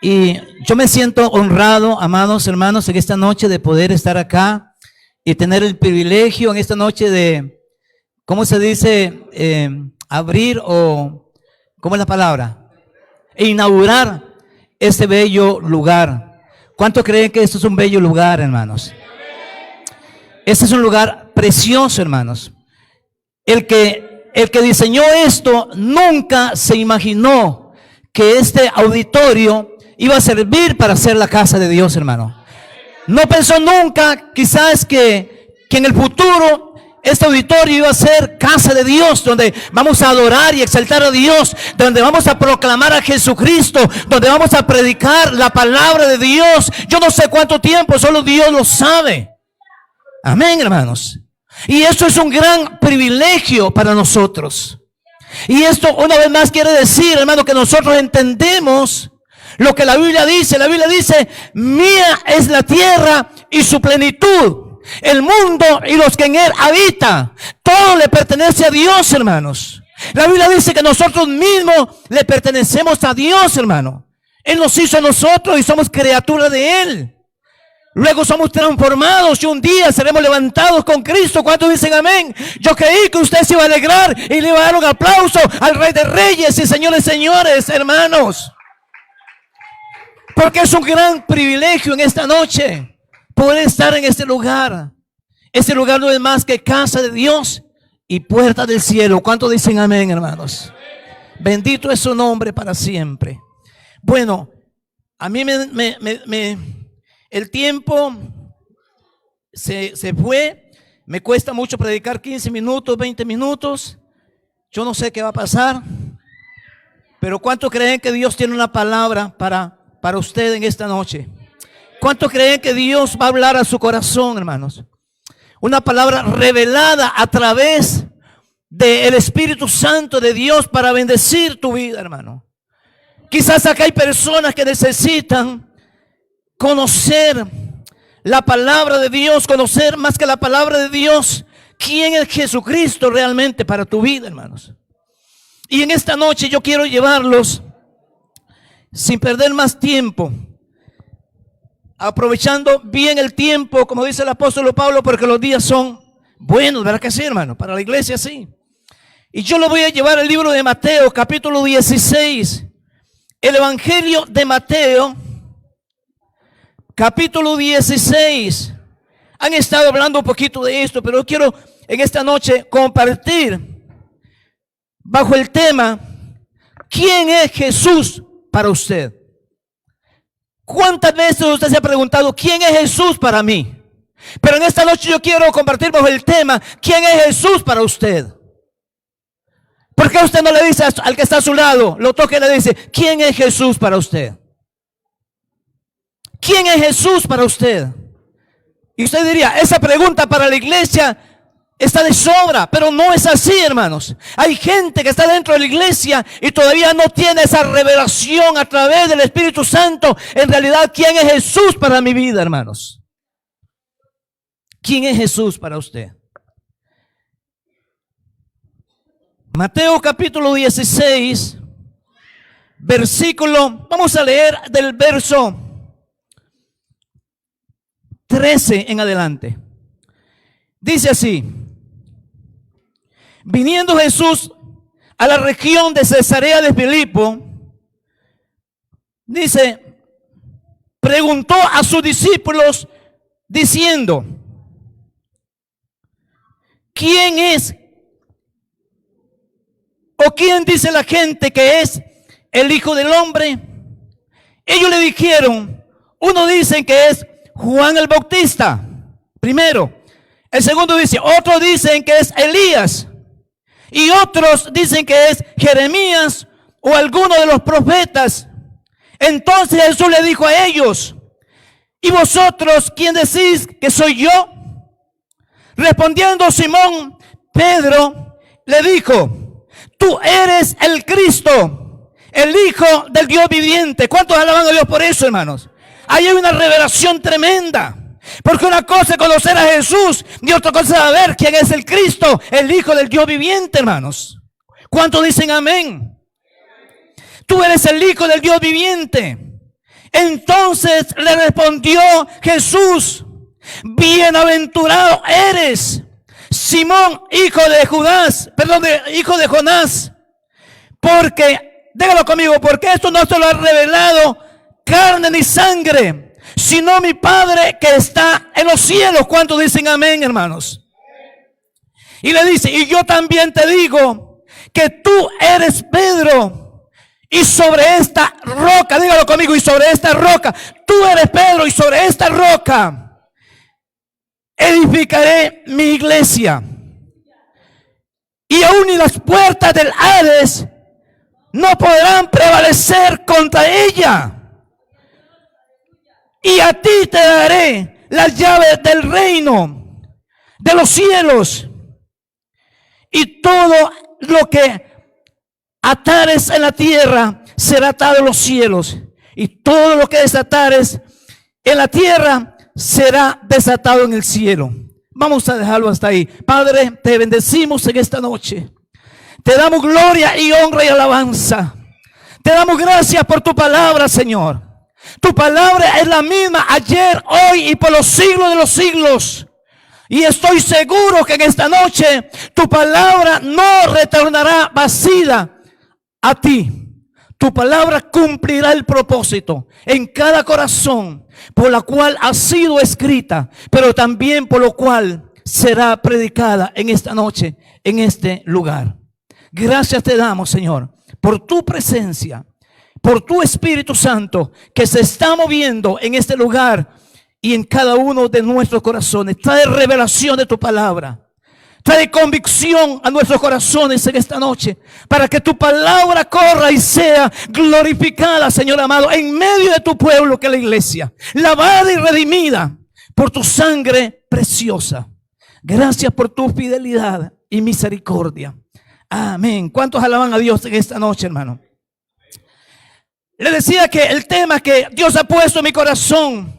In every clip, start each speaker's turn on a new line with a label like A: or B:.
A: Y yo me siento honrado, amados hermanos, en esta noche de poder estar acá y tener el privilegio en esta noche de, ¿cómo se dice? Abrir o, ¿cómo es la palabra? Inaugurar este bello lugar. ¿Cuántos creen que esto es un bello lugar, hermanos? Este es un lugar precioso, hermanos. El que diseñó esto nunca se imaginó que este auditorio iba a servir para ser la casa de Dios, hermano. No pensó nunca, quizás, que en el futuro este auditorio iba a ser casa de Dios, donde vamos a adorar y exaltar a Dios, donde vamos a proclamar a Jesucristo, donde vamos a predicar la palabra de Dios. Yo no sé cuánto tiempo, solo Dios lo sabe. Amén, hermanos. Y esto es un gran privilegio para nosotros. Y esto una vez más quiere decir, hermano, que nosotros entendemos lo que la Biblia dice. La Biblia dice: mía es la tierra y su plenitud, el mundo y los que en él habitan. Todo le pertenece a Dios, hermanos. La Biblia dice que nosotros mismos le pertenecemos a Dios, hermano. Él nos hizo a nosotros y somos criaturas de Él. Luego somos transformados y un día seremos levantados con Cristo. ¿Cuántos dicen amén? Yo creí que usted se iba a alegrar y le iba a dar un aplauso al Rey de Reyes y señores, hermanos. Porque es un gran privilegio en esta noche poder estar en este lugar. Este lugar no es más que casa de Dios y puerta del cielo. ¿Cuántos dicen amén, hermanos? Bendito es su nombre para siempre. Bueno, a mí el tiempo se fue. Me cuesta mucho predicar 15 minutos, 20 minutos. Yo no sé qué va a pasar. Pero ¿cuántos creen que Dios tiene una palabra para usted en esta noche? ¿Cuántos creen que Dios va a hablar a su corazón, hermanos? Una palabra revelada a través del Espíritu Santo de Dios para bendecir tu vida, hermano. Quizás acá hay personas que necesitan conocer la palabra de Dios, conocer más que la palabra de Dios, quién es Jesucristo realmente para tu vida, hermanos. Y en esta noche yo quiero llevarlos, sin perder más tiempo, aprovechando bien el tiempo, como dice el apóstol Pablo, porque los días son buenos, ¿verdad que sí, hermano? Para la iglesia sí. Y yo lo voy a llevar al libro de Mateo, capítulo 16. El Evangelio de Mateo, capítulo 16. Han estado hablando un poquito de esto, pero yo quiero en esta noche compartir bajo el tema: ¿quién es Jesús para usted? ¿Cuántas veces usted se ha preguntado quién es Jesús para mí? Pero en esta noche yo quiero compartir bajo el tema: ¿quién es Jesús para usted? ¿Por qué usted no le dice al que está a su lado, lo toca y le dice: ¿quién es Jesús para usted? ¿Quién es Jesús para usted? Y usted diría: esa pregunta para la iglesia está de sobra, pero no es así, hermanos. Hay gente que está dentro de la iglesia y todavía no tiene esa revelación a través del Espíritu Santo. En realidad, ¿quién es Jesús para mi vida, hermanos? ¿Quién es Jesús para usted? Mateo capítulo 16, versículo, vamos a leer del verso 13 en adelante. Dice así: viniendo Jesús a la región de Cesarea de Filipo, dice, preguntó a sus discípulos diciendo: ¿quién es o quién dice la gente que es el Hijo del Hombre? Ellos le dijeron: uno dicen que es Juan el Bautista, primero. El segundo dice, otros dicen que es Elías, y otros dicen que es Jeremías o alguno de los profetas. Entonces Jesús le dijo a ellos: ¿y vosotros quién decís que soy yo? Respondiendo Simón Pedro le dijo: tú eres el Cristo, el Hijo del Dios viviente. ¿Cuántos alaban a Dios por eso, hermanos? Ahí hay una revelación tremenda. Porque una cosa es conocer a Jesús y otra cosa es saber quién es el Cristo, el Hijo del Dios viviente, hermanos. ¿Cuántos dicen amén? Tú eres el Hijo del Dios viviente. Entonces le respondió Jesús: bienaventurado eres, Simón, hijo de Jonás, porque, dígalo conmigo, porque esto no se lo ha revelado carne ni sangre, sino mi Padre que está en los cielos. ¿Cuántos dicen amén, hermanos? Y le dice: y yo también te digo que tú eres Pedro, y sobre esta roca, dígalo conmigo, y sobre esta roca, tú eres Pedro, y sobre esta roca edificaré mi iglesia, y aún ni las puertas del Hades no podrán prevalecer contra ella. Y a ti te daré las llaves del reino de los cielos, y todo lo que atares en la tierra será atado en los cielos, y todo lo que desatares en la tierra será desatado en el cielo. Vamos a dejarlo hasta ahí. Padre, te bendecimos en esta noche. Te damos gloria y honra y alabanza. Te damos gracias por tu palabra, Señor. Tu palabra es la misma ayer, hoy y por los siglos de los siglos. Y estoy seguro que en esta noche tu palabra no retornará vacía a ti. Tu palabra cumplirá el propósito en cada corazón por la cual ha sido escrita, pero también por lo cual será predicada en esta noche, en este lugar. Gracias te damos, Señor, por tu presencia, por tu Espíritu Santo que se está moviendo en este lugar y en cada uno de nuestros corazones. Trae revelación de tu palabra. Trae convicción a nuestros corazones en esta noche, para que tu palabra corra y sea glorificada, Señor amado, en medio de tu pueblo, que es la iglesia, lavada y redimida por tu sangre preciosa. Gracias por tu fidelidad y misericordia. Amén. ¿Cuántos alaban a Dios en esta noche, hermano? Le decía que el tema que Dios ha puesto en mi corazón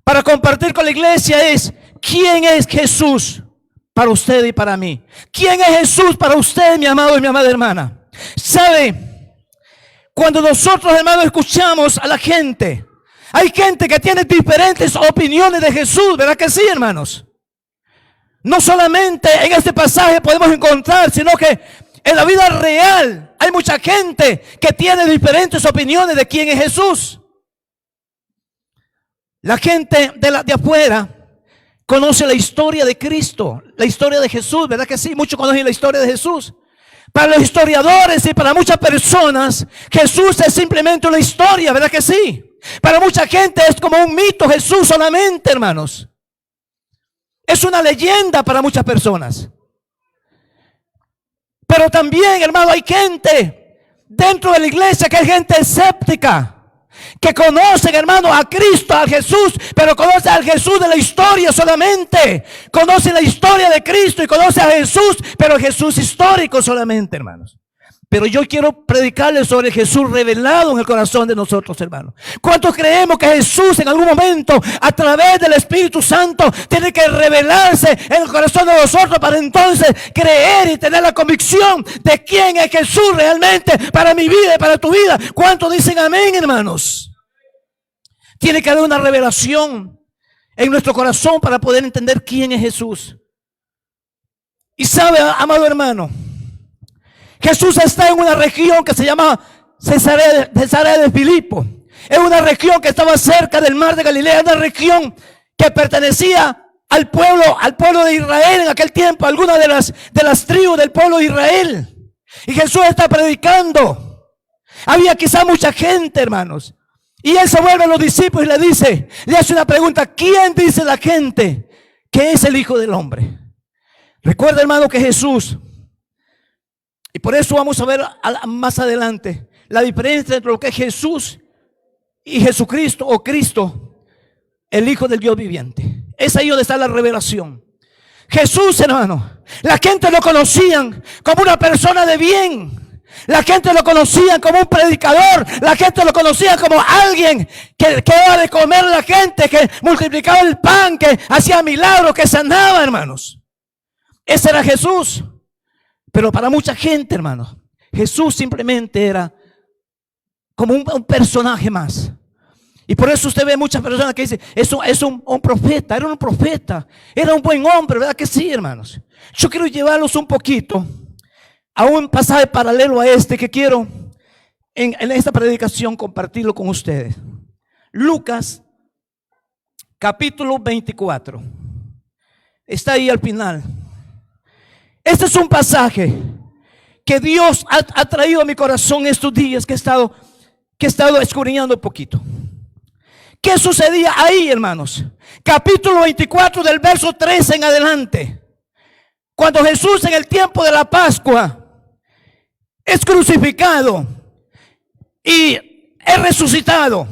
A: para compartir con la iglesia es: ¿quién es Jesús para usted y para mí? ¿Quién es Jesús para usted, mi amado y mi amada hermana? ¿Sabe? Cuando nosotros, hermanos, escuchamos a la gente, hay gente que tiene diferentes opiniones de Jesús, ¿verdad que sí, hermanos? No solamente en este pasaje podemos encontrar, sino que en la vida real hay mucha gente que tiene diferentes opiniones de quién es Jesús. La gente de afuera conoce la historia de Cristo, la historia de Jesús, ¿verdad que sí? Muchos conocen la historia de Jesús. Para los historiadores y para muchas personas, Jesús es simplemente una historia, ¿verdad que sí? Para mucha gente es como un mito Jesús solamente, hermanos. Es una leyenda para muchas personas. Pero también, hermano, hay gente dentro de la iglesia que es gente escéptica, que conocen, hermano, a Cristo, a Jesús, pero conocen al Jesús de la historia solamente. Conocen la historia de Cristo y conocen a Jesús, pero Jesús histórico solamente, hermanos. Pero yo quiero predicarles sobre el Jesús revelado en el corazón de nosotros, hermanos. ¿Cuántos creemos que Jesús en algún momento, a través del Espíritu Santo, tiene que revelarse en el corazón de nosotros para entonces creer y tener la convicción de quién es Jesús realmente para mi vida y para tu vida? ¿Cuántos dicen amén, hermanos? Tiene que haber una revelación en nuestro corazón para poder entender quién es Jesús. Y sabe, amado hermano, Jesús está en una región que se llama Cesarea de Filipo. Es una región que estaba cerca del mar de Galilea, una región que pertenecía al pueblo de Israel en aquel tiempo, algunas de las tribus del pueblo de Israel. Y Jesús está predicando. Había quizá mucha gente, hermanos. Y él se vuelve a los discípulos y le hace una pregunta: ¿quién dice la gente que es el Hijo del Hombre? Recuerda, hermano, que Jesús, y por eso vamos a ver más adelante la diferencia entre lo que es Jesús y Jesucristo, o Cristo, el Hijo del Dios viviente. Es ahí donde está la revelación. Jesús, hermano, la gente lo conocían como una persona de bien. La gente lo conocía como un predicador. La gente lo conocía como alguien que daba de comer a la gente, que multiplicaba el pan, que hacía milagros, que sanaba, hermanos. Ese era Jesús. Pero para mucha gente, hermanos, Jesús simplemente era como un personaje más. Y por eso usted ve muchas personas que dicen, eso es un profeta, era un buen hombre, ¿verdad que sí, hermanos? Yo quiero llevarlos un poquito a un pasaje paralelo a este que quiero en esta predicación compartirlo con ustedes. Lucas, capítulo 24. Está ahí al final. Este es un pasaje que Dios ha traído a mi corazón estos días que he estado escudriñando un poquito. ¿Qué sucedía ahí, hermanos? Capítulo 24 del verso 13 en adelante. Cuando Jesús en el tiempo de la Pascua es crucificado y es resucitado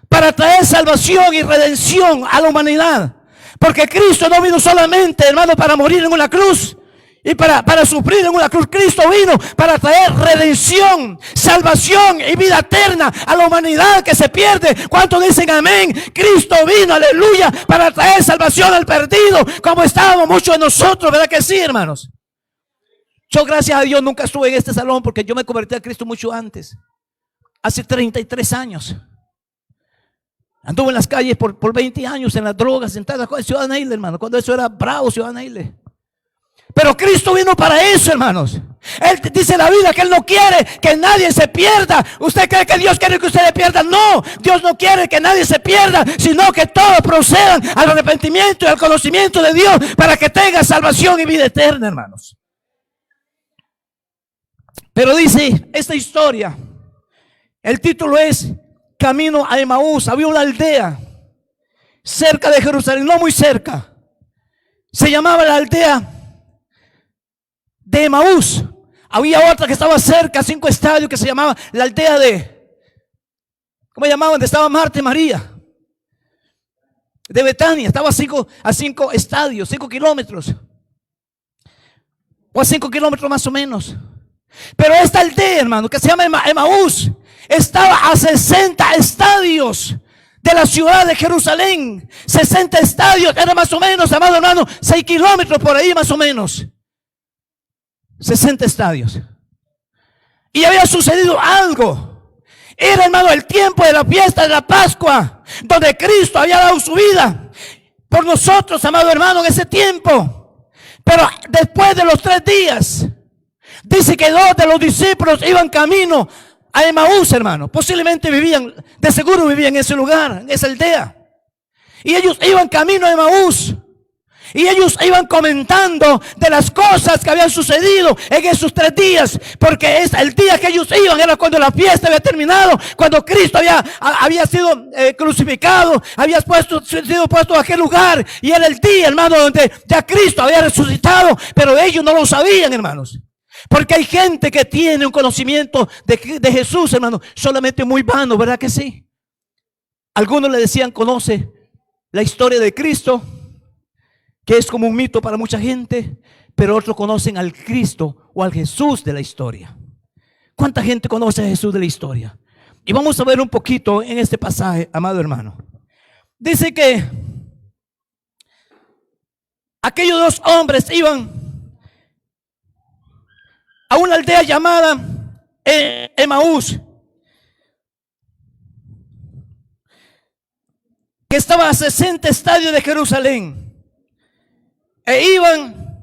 A: para traer salvación y redención a la humanidad. Porque Cristo no vino solamente, hermano, para morir en una cruz y para sufrir en una cruz. Cristo vino para traer redención, salvación y vida eterna a la humanidad que se pierde. ¿Cuántos dicen amén? Cristo vino, aleluya, para traer salvación al perdido, como estábamos muchos de nosotros, ¿verdad que sí, hermanos? Yo, gracias a Dios, nunca estuve en este salón porque yo me convertí a Cristo mucho antes, hace 33 años. Anduve en las calles por 20 años, en las drogas, en todas cosas, Ciudad Neile, hermano, cuando eso era bravo, Ciudad Neile. Pero Cristo vino para eso, hermanos. Él dice la Biblia que Él no quiere que nadie se pierda. ¿Usted cree que Dios quiere que usted se pierda? No, Dios no quiere que nadie se pierda, sino que todos procedan al arrepentimiento y al conocimiento de Dios para que tenga salvación y vida eterna, hermanos. Pero dice esta historia, el título es Camino a Emaús. Había una aldea cerca de Jerusalén, no muy cerca. Se llamaba la aldea de Emaús. Había otra que estaba cerca, 5 estadios, que se llamaba la aldea de, ¿cómo llamaban? Donde estaba Marta y María, de Betania. Estaba a 5 estadios, 5 kilómetros, o a 5 kilómetros más o menos. Pero esta aldea, hermano, que se llama Emaús, estaba a 60 estadios de la ciudad de Jerusalén. 60 estadios, era más o menos, amado hermano, 6 kilómetros por ahí más o menos. 60 estadios. Y había sucedido algo. Era, hermano, el tiempo de la fiesta de la Pascua, donde Cristo había dado su vida por nosotros, amado hermano, en ese tiempo. Pero después de los 3 días, dice que 2 de los discípulos iban camino a Emaús, hermano. Posiblemente de seguro vivían en ese lugar, en esa aldea. Y ellos iban camino a Emaús. Y ellos iban comentando de las cosas que habían sucedido en esos 3 días. Porque el día que ellos iban era cuando la fiesta había terminado. Cuando Cristo había sido crucificado. Había sido puesto a aquel lugar. Y era el día, hermano, donde ya Cristo había resucitado. Pero ellos no lo sabían, hermanos. Porque hay gente que tiene un conocimiento de Jesús, hermano, solamente muy vano, ¿verdad que sí? Algunos le decían, conoce la historia de Cristo, que es como un mito para mucha gente, pero otros conocen al Cristo o al Jesús de la historia. ¿Cuánta gente conoce a Jesús de la historia? Y vamos a ver un poquito en este pasaje, amado hermano. Dice que aquellos 2 hombres iban a una aldea llamada Emaús, que estaba a 60 estadios de Jerusalén. E iban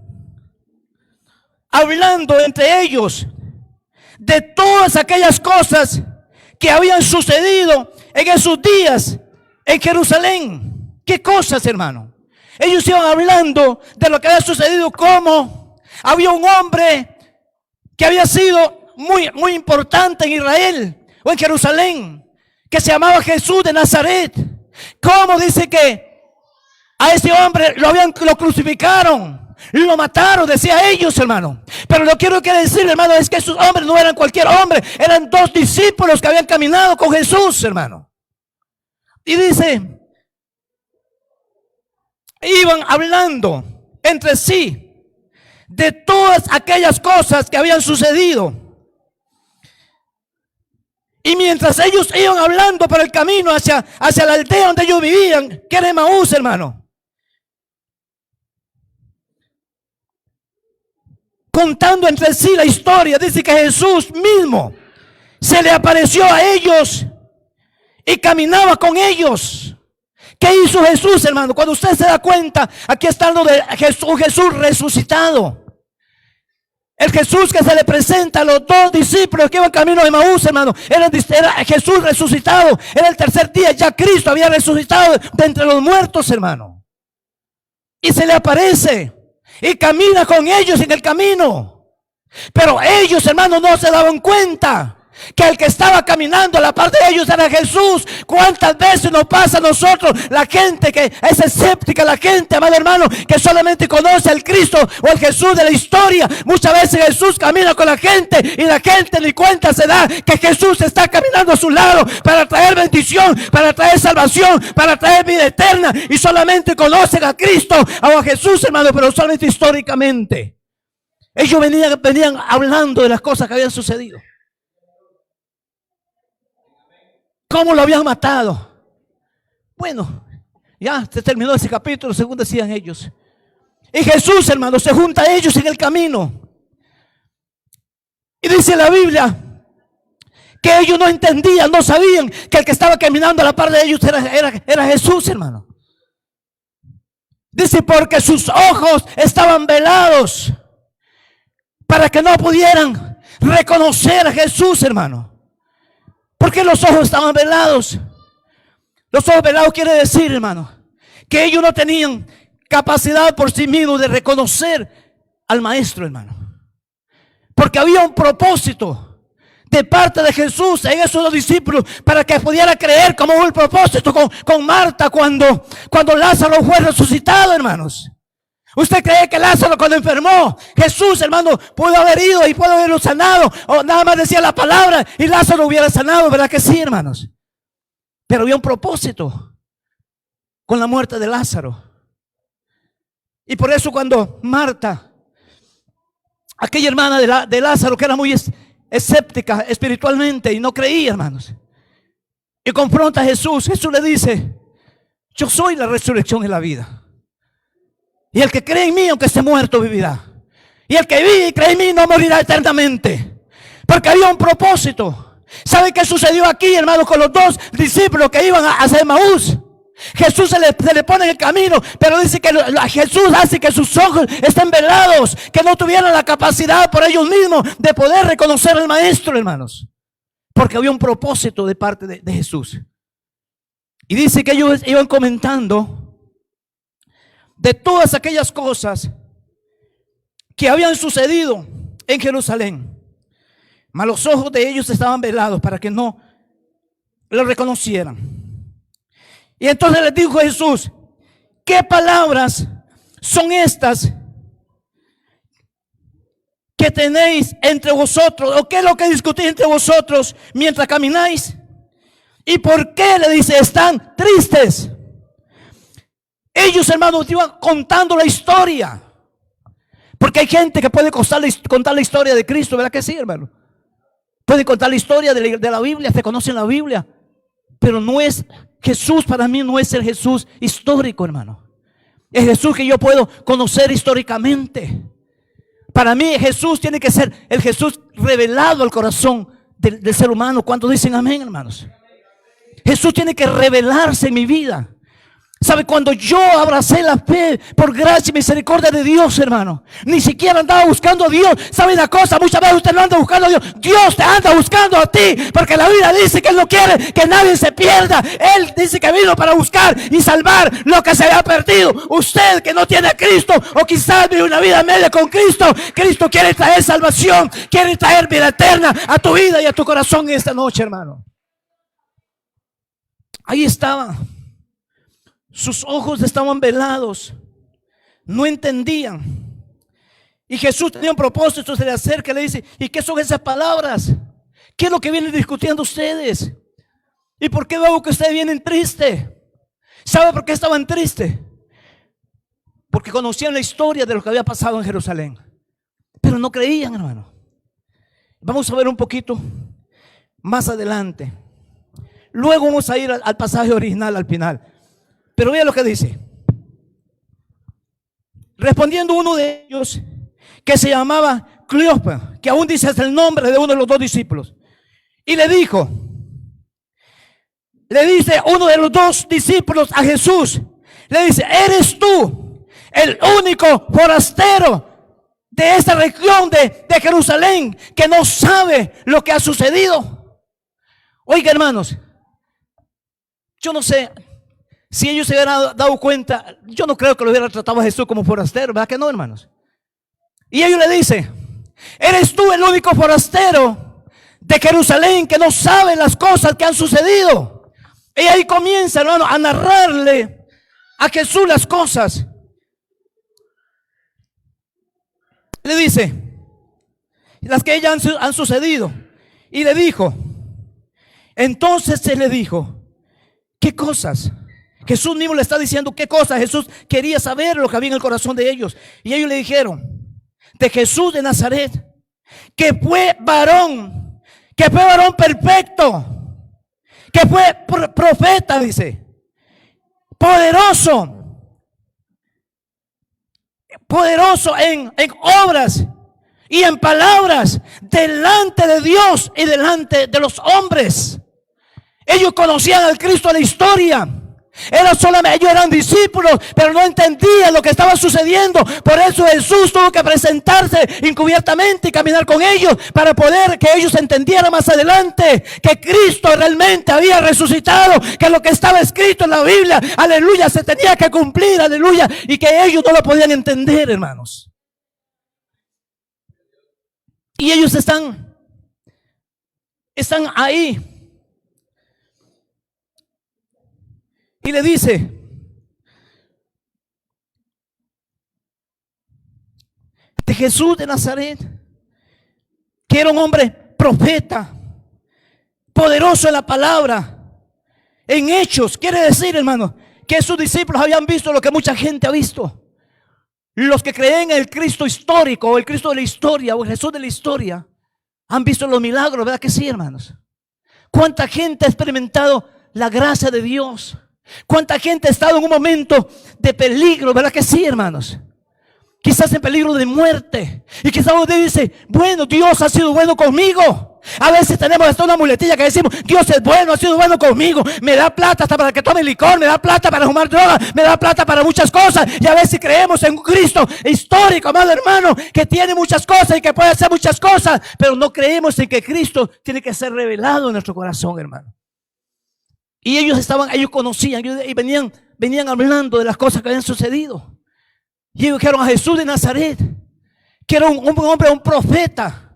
A: hablando entre ellos de todas aquellas cosas que habían sucedido en esos días en Jerusalén. ¿Qué cosas, hermano? Ellos iban hablando de lo que había sucedido, como había un hombre que había sido muy importante en Israel o en Jerusalén, que se llamaba Jesús de Nazaret. ¿Cómo dice que a ese hombre lo crucificaron, lo mataron? Decía ellos, hermano. Pero lo que quiero decir, hermano, es que esos hombres no eran cualquier hombre. Eran 2 discípulos que habían caminado con Jesús, hermano. Y dice, iban hablando entre sí de todas aquellas cosas que habían sucedido. Y mientras ellos iban hablando por el camino hacia la aldea donde ellos vivían, que era Emaús, hermano, contando entre sí la historia, dice que Jesús mismo se le apareció a ellos y caminaba con ellos. ¿Qué hizo Jesús, hermano? Cuando usted se da cuenta, aquí está hablando de Jesús resucitado. El Jesús que se le presenta a los dos discípulos que iban camino de Emaús, hermano, era Jesús resucitado. Era el tercer día, ya Cristo había resucitado de entre los muertos, hermano. Y se le aparece y camina con ellos en el camino. Pero ellos, hermano, no se daban cuenta que el que estaba caminando a la par de ellos era Jesús. ¿Cuántas veces nos pasa a nosotros, la gente que es escéptica, la gente, amado hermano, que solamente conoce al Cristo o el Jesús de la historia? Muchas veces Jesús camina con la gente y la gente ni cuenta se da que Jesús está caminando a su lado para traer bendición, para traer salvación, para traer vida eterna, y solamente conocen a Cristo o a Jesús, hermano, pero solamente históricamente. Ellos venían hablando de las cosas que habían sucedido. ¿Cómo lo habían matado? Bueno, ya se terminó ese capítulo, según decían ellos. Y Jesús, hermano, se junta a ellos en el camino. Y dice la Biblia que ellos no entendían, no sabían que el que estaba caminando a la par de ellos era Jesús, hermano. Dice, porque sus ojos estaban velados para que no pudieran reconocer a Jesús, hermano. ¿Por qué los ojos estaban velados? Los ojos velados quiere decir, hermano, que ellos no tenían capacidad por sí mismos de reconocer al Maestro, hermano. Porque había un propósito de parte de Jesús en esos dos discípulos para que pudiera creer, como hubo el propósito con Marta cuando Lázaro fue resucitado, hermanos. ¿Usted cree que Lázaro cuando enfermó, Jesús, hermano, pudo haber ido y pudo haberlo sanado? O nada más decía la palabra y Lázaro hubiera sanado, ¿verdad que sí, hermanos? Pero había un propósito con la muerte de Lázaro. Y por eso cuando Marta, aquella hermana de Lázaro que era muy escéptica espiritualmente y no creía, hermanos, y confronta a Jesús, Jesús le dice, yo soy la resurrección y la vida. Y el que cree en mí, aunque esté muerto, vivirá. Y el que vive y cree en mí no morirá eternamente. Porque había un propósito. ¿Sabe qué sucedió aquí, hermano, con los dos discípulos que iban hacia Emaús? Jesús se le pone en el camino, pero dice que Jesús hace que sus ojos estén velados, que no tuvieran la capacidad por ellos mismos de poder reconocer al Maestro, hermanos. Porque había un propósito de parte de Jesús. Y dice que ellos iban comentando de todas aquellas cosas que habían sucedido en Jerusalén. Mas los ojos de ellos estaban velados para que no lo reconocieran. Y entonces les dijo Jesús, ¿qué palabras son estas que tenéis entre vosotros? ¿O qué es lo que discutís entre vosotros mientras camináis? ¿Y por qué, le dice, están tristes? Ellos, hermanos, iban contando la historia. Porque hay gente que puede contar la historia de Cristo, ¿verdad que sí, hermano? Puede contar la historia de la Biblia, se conoce en la Biblia. Pero no es Jesús, para mí no es el Jesús histórico, hermano. Es Jesús que yo puedo conocer históricamente. Para mí Jesús tiene que ser el Jesús revelado al corazón del ser humano. ¿Cuántos dicen amén, hermanos? Jesús tiene que revelarse en mi vida. ¿Sabe? Cuando yo abracé la fe por gracia y misericordia de Dios, hermano, ni siquiera andaba buscando a Dios. ¿Sabe una cosa? Muchas veces usted no anda buscando a Dios. Dios te anda buscando a ti, porque la Biblia dice que Él no quiere que nadie se pierda. Él dice que vino para buscar y salvar lo que se había perdido. Usted que no tiene a Cristo, o quizás vive una vida media con Cristo, Cristo quiere traer salvación, quiere traer vida eterna a tu vida y a tu corazón en esta noche, hermano. Ahí estaba. Sus ojos estaban velados, no entendían. Y Jesús tenía un propósito, se le acerca y le dice, ¿y qué son esas palabras? ¿Qué es lo que vienen discutiendo ustedes? ¿Y por qué veo que ustedes vienen tristes? ¿Sabe por qué estaban tristes? Porque conocían la historia de lo que había pasado en Jerusalén, pero no creían, hermano. Vamos a ver un poquito más adelante. Luego vamos a ir al pasaje original, al final. Pero vea lo que dice. Respondiendo uno de ellos, que se llamaba Cleopas, que aún dice hasta el nombre de uno de los dos discípulos, y le dijo, le dice uno de los dos discípulos a Jesús, le dice: ¿eres tú el único forastero de esta región de Jerusalén que no sabe lo que ha sucedido? Oiga, hermanos, yo no sé si ellos se hubieran dado cuenta. Yo no creo que lo hubiera tratado a Jesús como forastero, ¿verdad que no, hermanos? Y ellos le dicen: ¿eres tú el único forastero de Jerusalén que no sabe las cosas que han sucedido? Y ahí comienza, hermano, a narrarle a Jesús las cosas. Le dice las que ya han sucedido. Y le dijo, entonces se le dijo: ¿qué cosas? Jesús mismo le está diciendo qué cosas. Jesús quería saber lo que había en el corazón de ellos. Y ellos le dijeron: de Jesús de Nazaret, que fue varón perfecto, que fue profeta, dice, poderoso en obras y en palabras delante de Dios y delante de los hombres. Ellos conocían al Cristo de la historia. Ellos eran discípulos, pero no entendían lo que estaba sucediendo. Por eso Jesús tuvo que presentarse encubiertamente y caminar con ellos, para poder que ellos entendieran más adelante que Cristo realmente había resucitado, que lo que estaba escrito en la Biblia, aleluya, se tenía que cumplir, aleluya, y que ellos no lo podían entender, hermanos. Y ellos están ahí. Y le dice: de Jesús de Nazaret, que era un hombre profeta, poderoso en la palabra, en hechos. Quiere decir, hermano, que sus discípulos habían visto lo que mucha gente ha visto. Los que creen en el Cristo histórico, o el Cristo de la historia, o el Jesús de la historia, han visto los milagros, ¿verdad que sí, hermanos? ¿Cuánta gente ha experimentado la gracia de Dios? ¿Cuánta gente ha estado en un momento de peligro? ¿Verdad que sí, hermanos? Quizás en peligro de muerte. Y quizás usted dice: bueno, Dios ha sido bueno conmigo. A veces tenemos hasta una muletilla que decimos: Dios es bueno, ha sido bueno conmigo. Me da plata hasta para que tome licor, me da plata para fumar droga, me da plata para muchas cosas. Y a veces creemos en un Cristo histórico, amado hermano, que tiene muchas cosas y que puede hacer muchas cosas, pero no creemos en que Cristo tiene que ser revelado en nuestro corazón, hermano. Y ellos conocían y venían hablando de las cosas que habían sucedido. Y ellos dijeron a Jesús de Nazaret, que era un hombre, un profeta,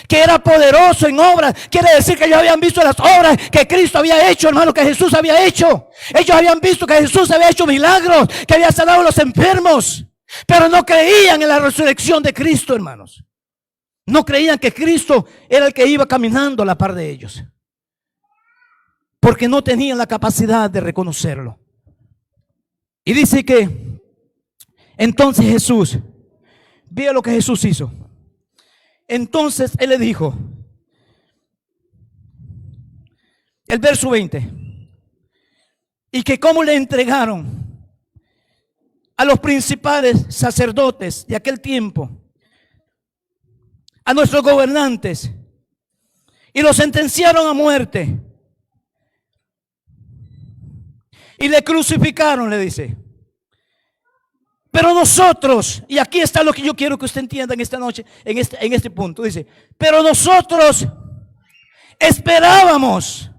A: que era poderoso en obras. Quiere decir que ellos habían visto las obras que Cristo había hecho, hermano, que Jesús había hecho. Ellos habían visto que Jesús había hecho milagros, que había sanado a los enfermos, pero no creían en la resurrección de Cristo, hermanos. No creían que Cristo era el que iba caminando a la par de ellos, porque no tenían la capacidad de reconocerlo. Y dice que entonces Jesús, vea lo que Jesús hizo. Entonces Él le dijo, el verso 20, y que cómo le entregaron a los principales sacerdotes de aquel tiempo, a nuestros gobernantes, y los sentenciaron a muerte. Y le crucificaron, le dice. Pero nosotros, y aquí está lo que yo quiero que usted entienda en esta noche, en este punto, dice: pero nosotros esperábamos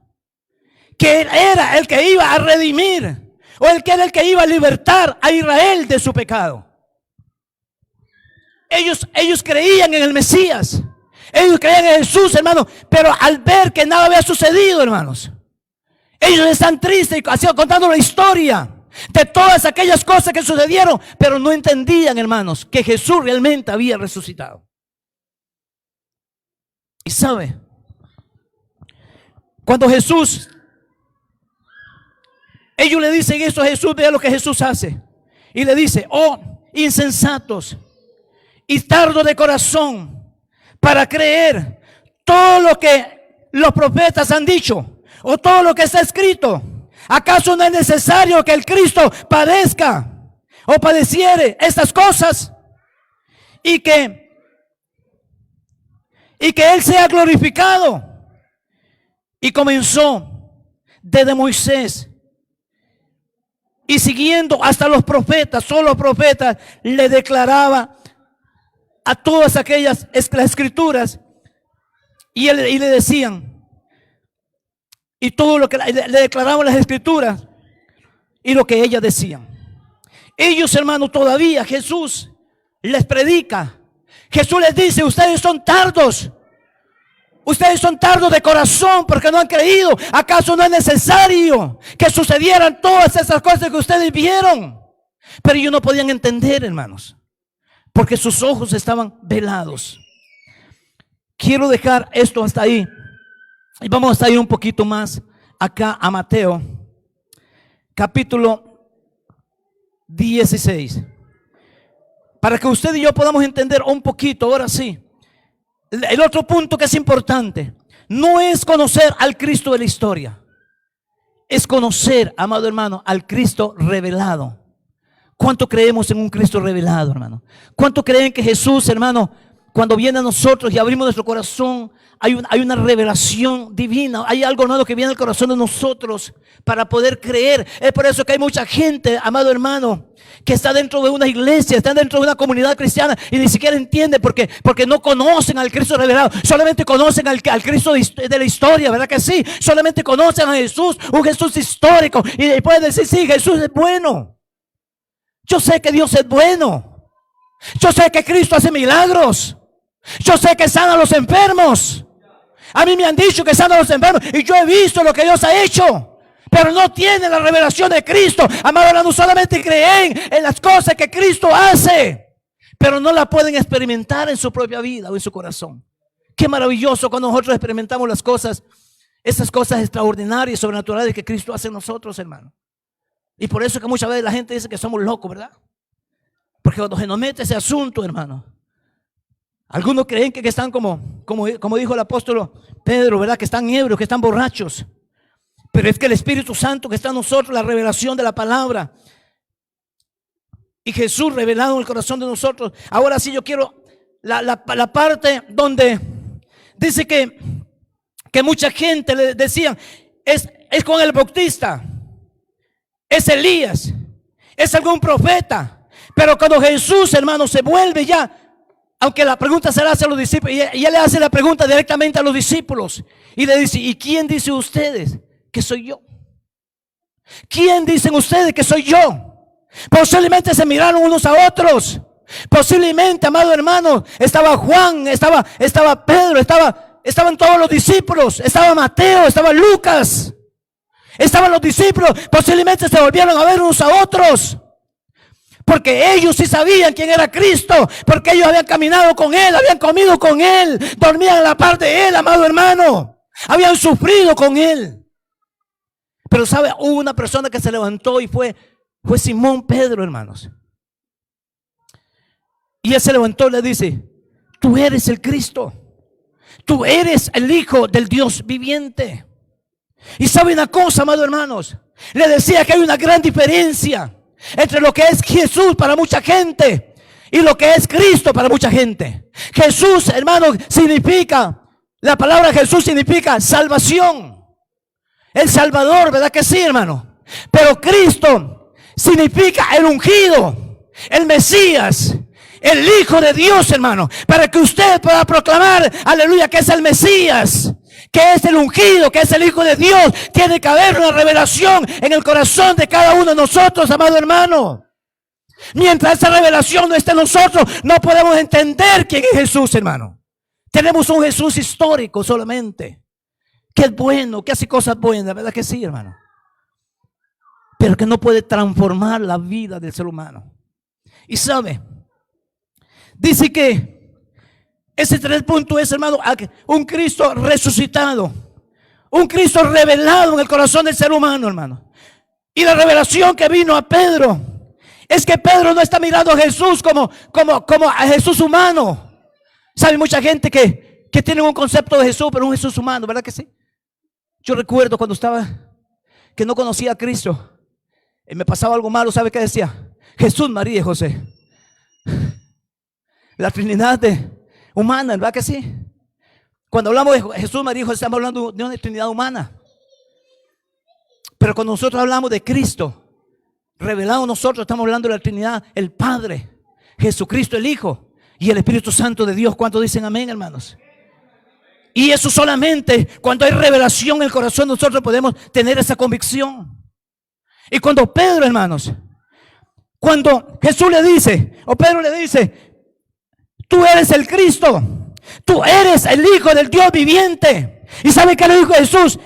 A: que Él era el que iba a redimir, o el que era el que iba a libertar a Israel de su pecado. Ellos creían en el Mesías, ellos creían en Jesús, hermano, pero al ver que nada había sucedido, hermanos, ellos están tristes y contando la historia de todas aquellas cosas que sucedieron, pero no entendían, hermanos, que Jesús realmente había resucitado. Y sabe, cuando ellos le dicen esto a Jesús, vea lo que Jesús hace. Y le dice: oh insensatos y tardos de corazón para creer todo lo que los profetas han dicho, o todo lo que está escrito. ¿Acaso no es necesario que el Cristo padezca o padeciere estas cosas y que Él sea glorificado? Y comenzó desde Moisés y siguiendo hasta los profetas, solo los profetas le declaraba a todas aquellas las escrituras y le decían, y todo lo que le declaraban las escrituras y lo que ellas decían. Ellos, hermanos, todavía Jesús les predica. Jesús les dice: ustedes son tardos. Ustedes son tardos de corazón porque no han creído. ¿Acaso no es necesario que sucedieran todas esas cosas que ustedes vieron? Pero ellos no podían entender, hermanos, porque sus ojos estaban velados. Quiero dejar esto hasta ahí. Y vamos a ir un poquito más acá a Mateo, capítulo 16. Para que usted y yo podamos entender un poquito, ahora sí. El otro punto que es importante, no es conocer al Cristo de la historia, es conocer, amado hermano, al Cristo revelado. ¿Cuánto creemos en un Cristo revelado, hermano? ¿Cuánto creen que Jesús, hermano, cuando viene a nosotros y abrimos nuestro corazón, hay una revelación divina? Hay algo, hermano, que viene al corazón de nosotros para poder creer. Es por eso que hay mucha gente, amado hermano, que está dentro de una iglesia, está dentro de una comunidad cristiana y ni siquiera entiende porque no conocen al Cristo revelado. Solamente conocen al Cristo de la historia, ¿verdad que sí? Solamente conocen a Jesús, un Jesús histórico, y pueden decir: sí, Jesús es bueno. Yo sé que Dios es bueno. Yo sé que Cristo hace milagros. Yo sé que sana a los enfermos. A mí me han dicho que sana a los enfermos y yo he visto lo que Dios ha hecho. Pero no tienen la revelación de Cristo. Amado hermano, solamente creen en las cosas que Cristo hace, pero no la pueden experimentar en su propia vida o en su corazón. Qué maravilloso cuando nosotros experimentamos las cosas, esas cosas extraordinarias y sobrenaturales que Cristo hace en nosotros, hermano. Y por eso que muchas veces la gente dice que somos locos, ¿verdad? Porque cuando se nos mete ese asunto, hermano, algunos creen que están como dijo el apóstol Pedro, ¿verdad? Que están ebrios, que están borrachos. Pero es que el Espíritu Santo que está en nosotros, la revelación de la palabra, y Jesús revelado en el corazón de nosotros. Ahora sí yo quiero la parte donde dice que mucha gente le decían: es con el Bautista, es Elías, es algún profeta. Pero cuando Jesús, hermano, se vuelve ya, aunque la pregunta se la hace a los discípulos, y él le hace la pregunta directamente a los discípulos y le dice: ¿y quién dice ustedes que soy yo? ¿Quién dicen ustedes que soy yo? Posiblemente se miraron unos a otros. Posiblemente, amado hermano, estaba Juan, estaba Pedro, estaban todos los discípulos, estaba Mateo, estaba Lucas, estaban los discípulos. Posiblemente se volvieron a ver unos a otros, porque ellos sí sabían quién era Cristo, porque ellos habían caminado con Él, habían comido con Él, dormían a la par de Él, amado hermano, habían sufrido con Él. Pero sabe, hubo una persona que se levantó y fue Simón Pedro, hermanos. Y él se levantó y le dice: tú eres el Cristo, tú eres el Hijo del Dios viviente. Y sabe una cosa, amados hermanos, le decía que hay una gran diferencia entre lo que es Jesús para mucha gente y lo que es Cristo para mucha gente. Jesús, hermano, la palabra Jesús significa salvación, el Salvador, ¿verdad que sí, hermano? Pero Cristo significa el ungido, el Mesías, el Hijo de Dios, hermano. Para que usted pueda proclamar, aleluya, que es el Mesías, que es el ungido, que es el Hijo de Dios, tiene que haber una revelación en el corazón de cada uno de nosotros, amado hermano. Mientras esa revelación no esté en nosotros, no podemos entender quién es Jesús, hermano. Tenemos un Jesús histórico solamente, que es bueno, que hace cosas buenas, ¿verdad que sí, hermano? Pero que no puede transformar la vida del ser humano. Y sabe, dice que ese tres punto es, hermano, un Cristo resucitado, un Cristo revelado en el corazón del ser humano, hermano. Y la revelación que vino a Pedro es que Pedro no está mirando a Jesús como a Jesús humano. Sabe, mucha gente que tiene un concepto de Jesús, pero un Jesús humano, ¿verdad que sí? Yo recuerdo cuando que no conocía a Cristo y me pasaba algo malo, ¿sabe qué decía? Jesús, María y José. La Trinidad humana, ¿verdad que sí? Cuando hablamos de Jesús, María y José, estamos hablando de una Trinidad humana. Pero cuando nosotros hablamos de Cristo revelado, nosotros estamos hablando de la Trinidad, el Padre, Jesucristo el Hijo y el Espíritu Santo de Dios. ¿Cuántos dicen amén, hermanos? Y eso solamente cuando hay revelación en el corazón nosotros podemos tener esa convicción. Y cuando Pedro, hermanos, cuando Jesús le dice, o Pedro le dice, tú eres el Cristo, tú eres el Hijo del Dios viviente. ¿Y sabe qué le dijo Jesús?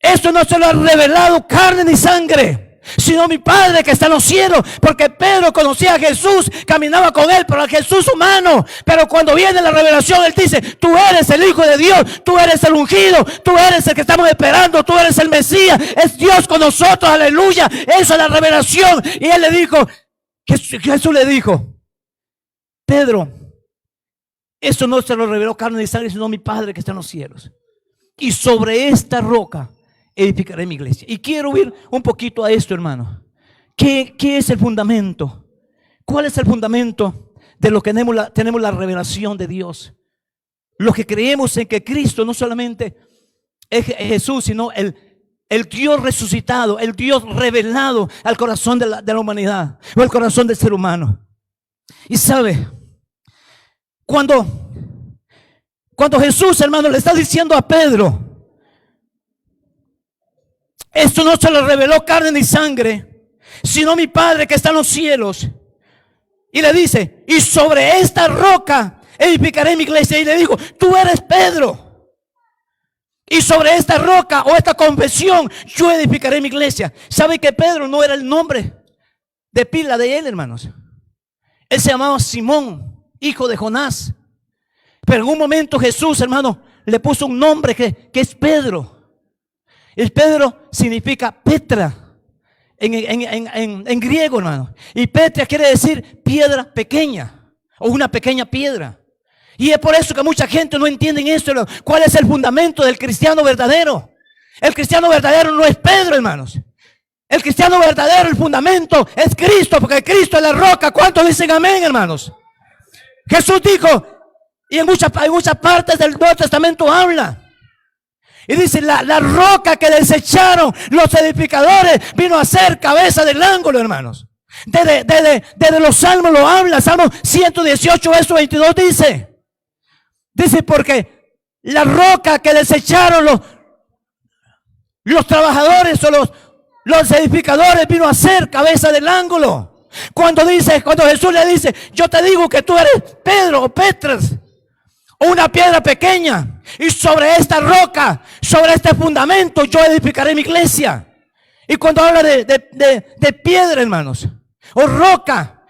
A: Esto no se lo ha revelado carne ni sangre, sino mi Padre que está en los cielos. Porque Pedro conocía a Jesús, caminaba con él, pero a Jesús humano. Pero cuando viene la revelación, él dice, tú eres el Hijo de Dios, tú eres el ungido, tú eres el que estamos esperando, tú eres el Mesías, es Dios con nosotros, aleluya. Esa es la revelación. Y él le dijo, Jesús le dijo, Pedro, eso no se lo reveló carne ni sangre, sino mi Padre que está en los cielos. Y sobre esta roca edificaré mi iglesia. Y quiero ir un poquito a esto, hermano. ¿Qué es el fundamento? ¿Cuál es el fundamento de lo que tenemos la revelación de Dios? Los que creemos en que Cristo no solamente es Jesús, sino el Dios resucitado, el Dios revelado al corazón de la humanidad, o al corazón del ser humano. Y sabe, cuando Jesús, hermano, le está diciendo a Pedro, esto no se lo reveló carne ni sangre, sino mi Padre que está en los cielos. Y le dice, y sobre esta roca edificaré mi iglesia. Y le dijo, tú eres Pedro. Y sobre esta roca o esta confesión yo edificaré mi iglesia. ¿Sabe que Pedro no era el nombre de pila de él, hermanos? Él se llamaba Simón, hijo de Jonás. Pero en un momento Jesús, hermano, le puso un nombre que es Pedro. El Pedro significa Petra en griego, hermano. Y Petra quiere decir piedra pequeña o una pequeña piedra. Y es por eso que mucha gente no entiende esto. ¿Cuál es el fundamento del cristiano verdadero? El cristiano verdadero no es Pedro, hermanos. El cristiano verdadero, el fundamento es Cristo, porque Cristo es la roca. ¿Cuántos dicen amén, hermanos? Jesús dijo, y en muchas partes del Nuevo Testamento habla. Y dice, la roca que desecharon los edificadores vino a ser cabeza del ángulo, hermanos. Desde los salmos lo habla. Salmo 118, verso 22 dice, porque la roca que desecharon los trabajadores o los edificadores vino a ser cabeza del ángulo. Cuando Jesús le dice, yo te digo que tú eres Pedro o Petras, una piedra pequeña, y sobre esta roca, sobre este fundamento yo edificaré mi iglesia. Y cuando habla de piedra, hermanos, o roca,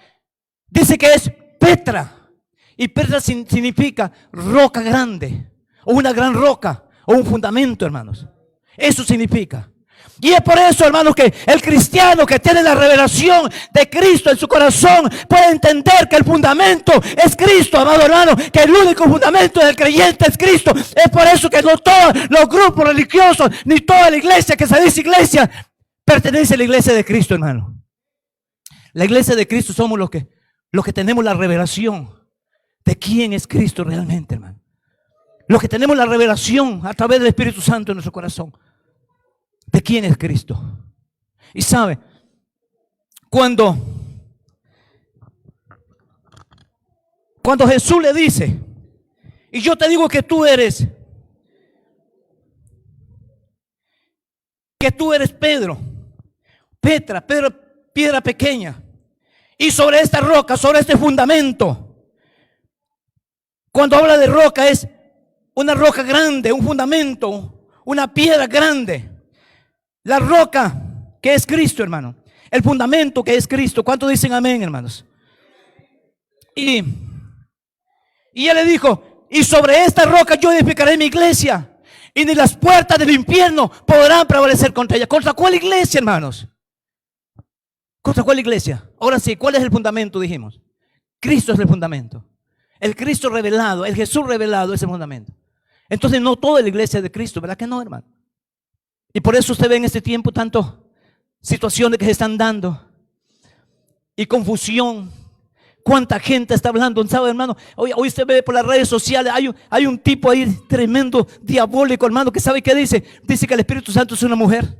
A: dice que es Petra. Y Petra significa roca grande, o una gran roca, o un fundamento, hermanos. Eso significa. Y es por eso, hermanos, que el cristiano que tiene la revelación de Cristo en su corazón puede entender que el fundamento es Cristo, amado hermano, que el único fundamento del creyente es Cristo. Es por eso que no todos los grupos religiosos, ni toda la iglesia que se dice iglesia, pertenece a la iglesia de Cristo, hermano. La iglesia de Cristo somos los que tenemos la revelación de quién es Cristo realmente, hermano. Los que tenemos la revelación a través del Espíritu Santo en nuestro corazón de quién es Cristo. Y sabe, cuando Jesús le dice, y yo te digo que tú eres Pedro, Petra, piedra pequeña, y sobre esta roca, sobre este fundamento. Cuando habla de roca es una roca grande, un fundamento, una piedra grande. La roca que es Cristo, hermano. El fundamento que es Cristo. ¿Cuántos dicen amén, hermanos? Y él le dijo, y sobre esta roca yo edificaré mi iglesia, y ni las puertas del infierno podrán prevalecer contra ella. ¿Contra cuál iglesia, hermanos? ¿Contra cuál iglesia? Ahora sí, ¿cuál es el fundamento? Dijimos, Cristo es el fundamento. El Cristo revelado, el Jesús revelado es el fundamento. Entonces no toda la iglesia es de Cristo, ¿verdad que no, hermano? Y por eso usted ve en este tiempo tantas situaciones que se están dando y confusión. Cuánta gente está hablando, ¿sabe, hermano? Hoy usted ve por las redes sociales, hay un tipo ahí tremendo, diabólico, hermano, que sabe qué dice. Dice que el Espíritu Santo es una mujer.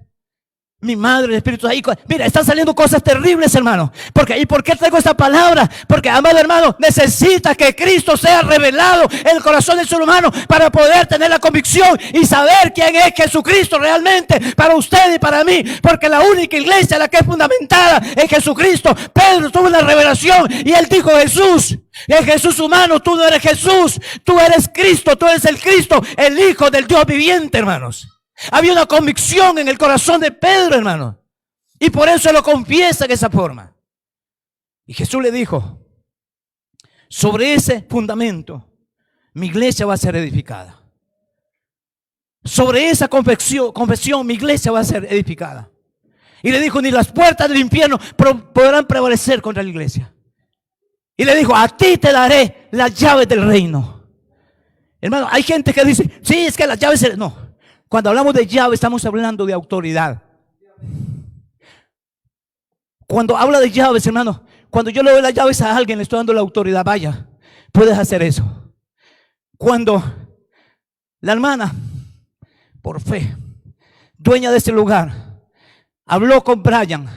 A: Mi madre, el Espíritu ahí. Mira, están saliendo cosas terribles, hermano. ¿Y por qué traigo esta palabra? Porque, amado hermano, necesita que Cristo sea revelado en el corazón del ser humano para poder tener la convicción y saber quién es Jesucristo realmente para usted y para mí. Porque la única iglesia, la que es fundamentada en Jesucristo. Pedro tuvo una revelación y él dijo: Jesús, el Jesús humano, tú no eres Jesús, tú eres Cristo, tú eres el Cristo, el Hijo del Dios viviente, hermanos. Había una convicción en el corazón de Pedro, hermano. Y por eso lo confiesa de esa forma. Y Jesús le dijo: sobre ese fundamento, mi iglesia va a ser edificada. Sobre esa confesión, mi iglesia va a ser edificada. Y le dijo: ni las puertas del infierno podrán prevalecer contra la iglesia. Y le dijo: a ti te daré las llaves del reino. Hermano, hay gente que dice: sí, es que las llaves... No. Cuando hablamos de llave, estamos hablando de autoridad. Cuando habla de llaves, hermano, cuando yo le doy las llaves a alguien, le estoy dando la autoridad. Vaya, puedes hacer eso. Cuando la hermana, por fe, dueña de ese lugar, habló con Brian,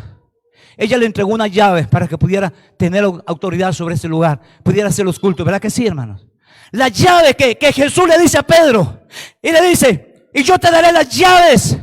A: ella le entregó una llave para que pudiera tener autoridad sobre ese lugar, pudiera hacer los cultos. ¿Verdad que sí, hermanos? La llave que Jesús le dice a Pedro, y le dice: y yo te daré las llaves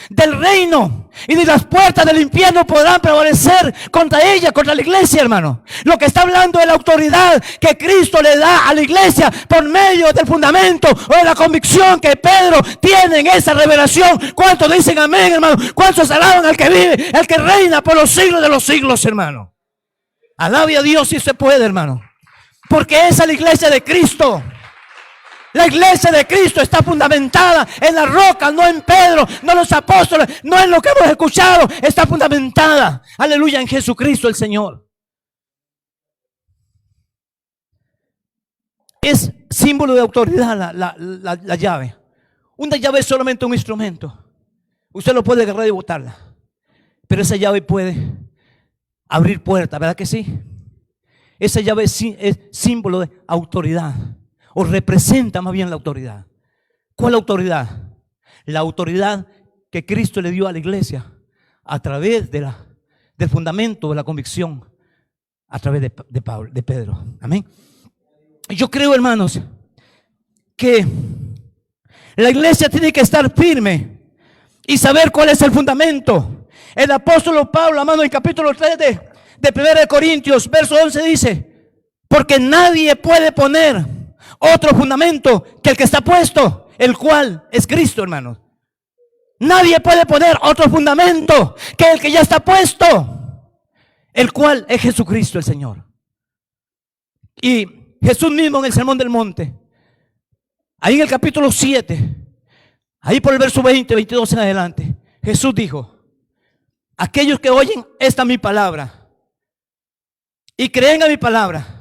A: del reino, y ni las puertas del infierno podrán prevalecer contra ella, contra la iglesia, hermano. Lo que está hablando es la autoridad que Cristo le da a la iglesia por medio del fundamento o de la convicción que Pedro tiene en esa revelación. ¿Cuántos dicen amén, hermano? ¿Cuántos alaban al que vive, al que reina por los siglos de los siglos, hermano? Alabe a Dios si se puede, hermano, porque esa es la iglesia de Cristo. La iglesia de Cristo está fundamentada en la roca, no en Pedro, no en los apóstoles, no en lo que hemos escuchado. Está fundamentada, aleluya, en Jesucristo el Señor. Es símbolo de autoridad la llave. Una llave es solamente un instrumento. Usted lo puede agarrar y botarla, pero esa llave puede abrir puertas, ¿verdad que sí? Esa llave es símbolo de autoridad. O representa más bien la autoridad. ¿Cuál autoridad? La autoridad que Cristo le dio a la iglesia a través del fundamento de la convicción, a través de Pedro. Amén. Yo creo, hermanos, que la iglesia tiene que estar firme y saber cuál es el fundamento. El apóstol Pablo, hermano, en capítulo 3 de 1 Corintios, verso 11 dice: porque nadie puede poner otro fundamento que el que está puesto, el cual es Cristo, hermanos. Nadie puede poner otro fundamento que el que ya está puesto, el cual es Jesucristo el Señor. Y Jesús mismo en el Sermón del Monte, ahí en el capítulo 7, ahí por el verso 20, 22 en adelante, Jesús dijo: aquellos que oyen esta mi palabra y creen a mi palabra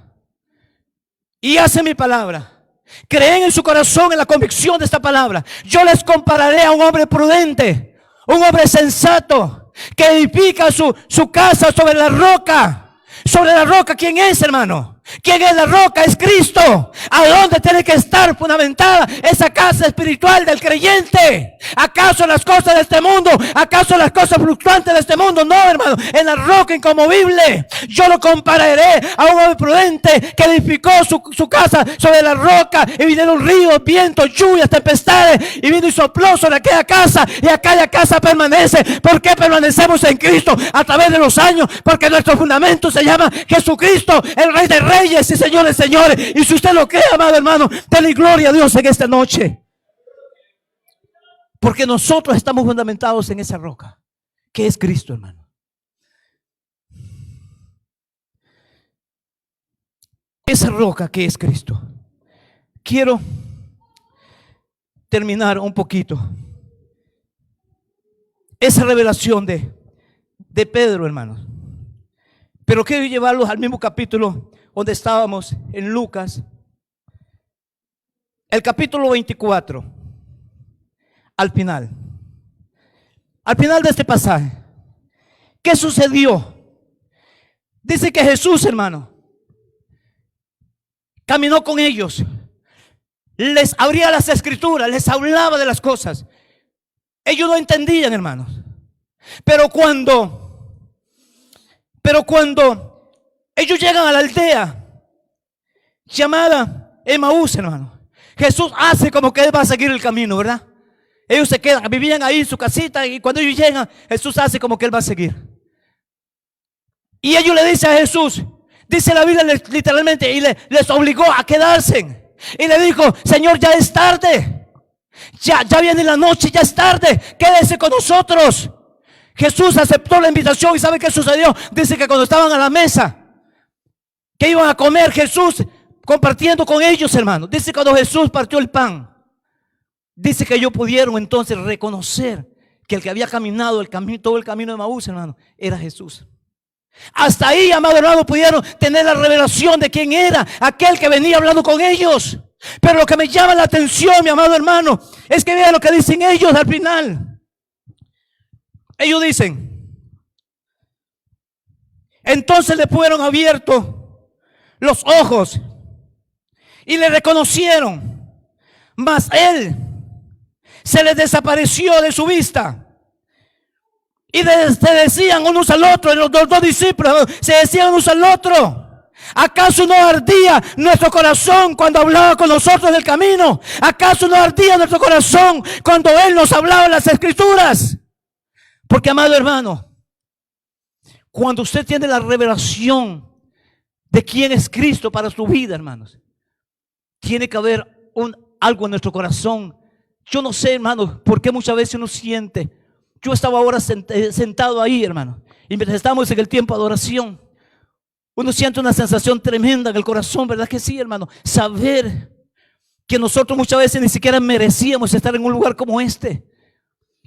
A: y hacen mi palabra, creen en su corazón en la convicción de esta palabra, yo les compararé a un hombre prudente, un hombre sensato, que edifica su casa sobre la roca. Sobre la roca, ¿quién es, hermano? ¿Quién es la roca? Es Cristo. ¿A dónde tiene que estar fundamentada esa casa espiritual del creyente? ¿Acaso las cosas de este mundo? ¿Acaso las cosas fluctuantes de este mundo? No, hermano, en la roca inconmovible. Yo lo compararé a un hombre prudente que edificó su casa sobre la roca, y vinieron ríos, vientos, lluvias, tempestades, y vino y sopló sobre aquella casa, y aquella casa permanece. ¿Por qué permanecemos en Cristo a través de los años? Porque nuestro fundamento se llama Jesucristo, el Rey de Reyes y Señores, señores. Y si usted lo cree, amado hermano, denle gloria a Dios en esta noche, porque nosotros estamos fundamentados en esa roca que es Cristo, hermano. Esa roca que es Cristo. Quiero terminar un poquito esa revelación de Pedro, hermanos, pero quiero llevarlos al mismo capítulo donde estábamos, en Lucas, el capítulo 24, al final de este pasaje. ¿Qué sucedió? Dice que Jesús, hermano, caminó con ellos, les abría las escrituras, les hablaba de las cosas. Ellos no entendían, hermanos. Pero cuando ellos llegan a la aldea llamada Emaús, hermano, Jesús hace como que él va a seguir el camino, ¿verdad? Ellos se quedan, vivían ahí en su casita, y cuando ellos llegan, Jesús hace como que él va a seguir. Y ellos le dicen a Jesús, dice la Biblia literalmente, y les obligó a quedarse. Y le dijo, Señor, ya es tarde. Ya viene la noche, ya es tarde. Quédese con nosotros. Jesús aceptó la invitación. ¿Y sabe qué sucedió? Dice que cuando estaban a la mesa, que iban a comer, Jesús compartiendo con ellos, hermano. Dice cuando Jesús partió el pan, dice que ellos pudieron entonces reconocer que el que había caminado todo el camino de Emaús, hermano, era Jesús. Hasta ahí, amado hermano, pudieron tener la revelación de quién era aquel que venía hablando con ellos. Pero lo que me llama la atención, mi amado hermano, es que vean lo que dicen ellos al final. Ellos dicen, entonces le fueron abiertos los ojos y le reconocieron, mas él se les desapareció de su vista. Y se decían unos al otro, los dos discípulos se decían unos al otro, ¿acaso no ardía nuestro corazón cuando hablaba con nosotros del camino? ¿Acaso no ardía nuestro corazón cuando Él nos hablaba en las Escrituras? Porque, amado hermano, cuando usted tiene la revelación de quién es Cristo para su vida, hermanos, tiene que haber algo en nuestro corazón. Yo no sé, hermano, por qué muchas veces uno siente. Yo estaba ahora sentado ahí, hermano, y mientras estábamos en el tiempo de adoración, uno siente una sensación tremenda en el corazón, ¿verdad que sí, hermano? Saber que nosotros muchas veces ni siquiera merecíamos estar en un lugar como este,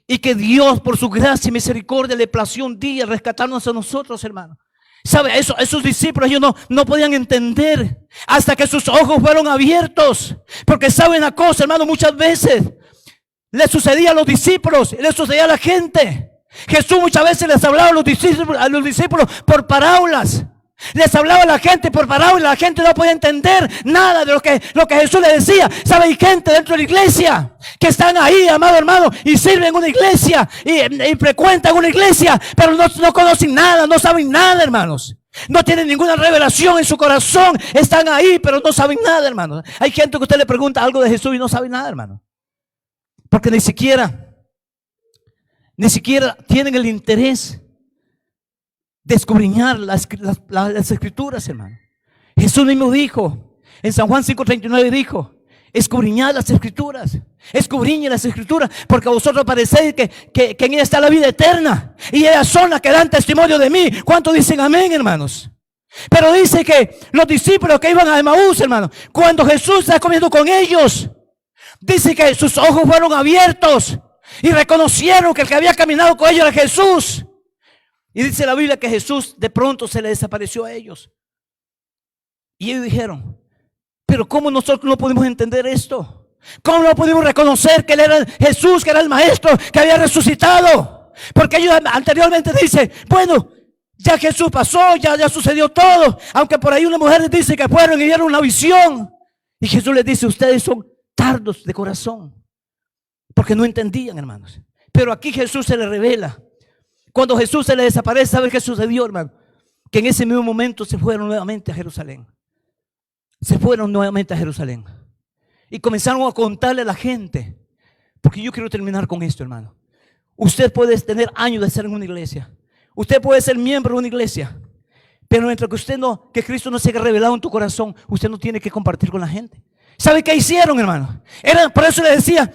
A: y que Dios por su gracia y misericordia le plació un día rescatarnos a nosotros, hermano. ¿Sabe? Esos discípulos ellos no podían entender hasta que sus ojos fueron abiertos, porque saben una cosa, hermano, muchas veces le sucedía a los discípulos, le sucedía a la gente. Jesús muchas veces les hablaba a los discípulos por parábolas. Les hablaba a la gente por parábolas. La gente no podía entender nada de lo que Jesús les decía. ¿Sabe? Hay gente dentro de la iglesia que están ahí, amado hermano, y sirven en una iglesia y frecuentan una iglesia, pero no conocen nada, no saben nada, hermanos. No tienen ninguna revelación en su corazón. Están ahí, pero no saben nada, hermanos. Hay gente que usted le pregunta algo de Jesús y no sabe nada, hermano. Porque ni siquiera tienen el interés de escudriñar las Escrituras, hermano. Jesús mismo dijo, en San Juan 5:39 dijo, escudriñad las Escrituras, escudriñen las Escrituras, porque a vosotros parecéis que en ella está la vida eterna, y ellas son las que dan testimonio de mí. ¿Cuántos dicen amén, hermanos? Pero dice que los discípulos que iban a Emaús, hermano, cuando Jesús está comiendo con ellos, dice que sus ojos fueron abiertos y reconocieron que el que había caminado con ellos era Jesús. Y dice la Biblia que Jesús de pronto se le desapareció a ellos. Y ellos dijeron, pero ¿cómo nosotros no pudimos entender esto? ¿Cómo no pudimos reconocer que Él era Jesús, que era el Maestro, que había resucitado? Porque ellos anteriormente dicen, bueno, ya Jesús pasó, ya sucedió todo. Aunque por ahí una mujer les dice que fueron y vieron una visión. Y Jesús les dice, ustedes son tardos de corazón, porque no entendían, hermanos. Pero aquí Jesús se le revela. Cuando Jesús se le desaparece, ¿sabe qué sucedió, hermano? Que en ese mismo momento se fueron nuevamente a Jerusalén. Se fueron nuevamente a Jerusalén y comenzaron a contarle a la gente. Porque yo quiero terminar con esto, hermano. Usted puede tener años de ser en una iglesia, usted puede ser miembro de una iglesia, pero mientras que Cristo no se haya revelado en tu corazón, usted no tiene que compartir con la gente. ¿Sabe qué hicieron, hermano? Por eso le decía,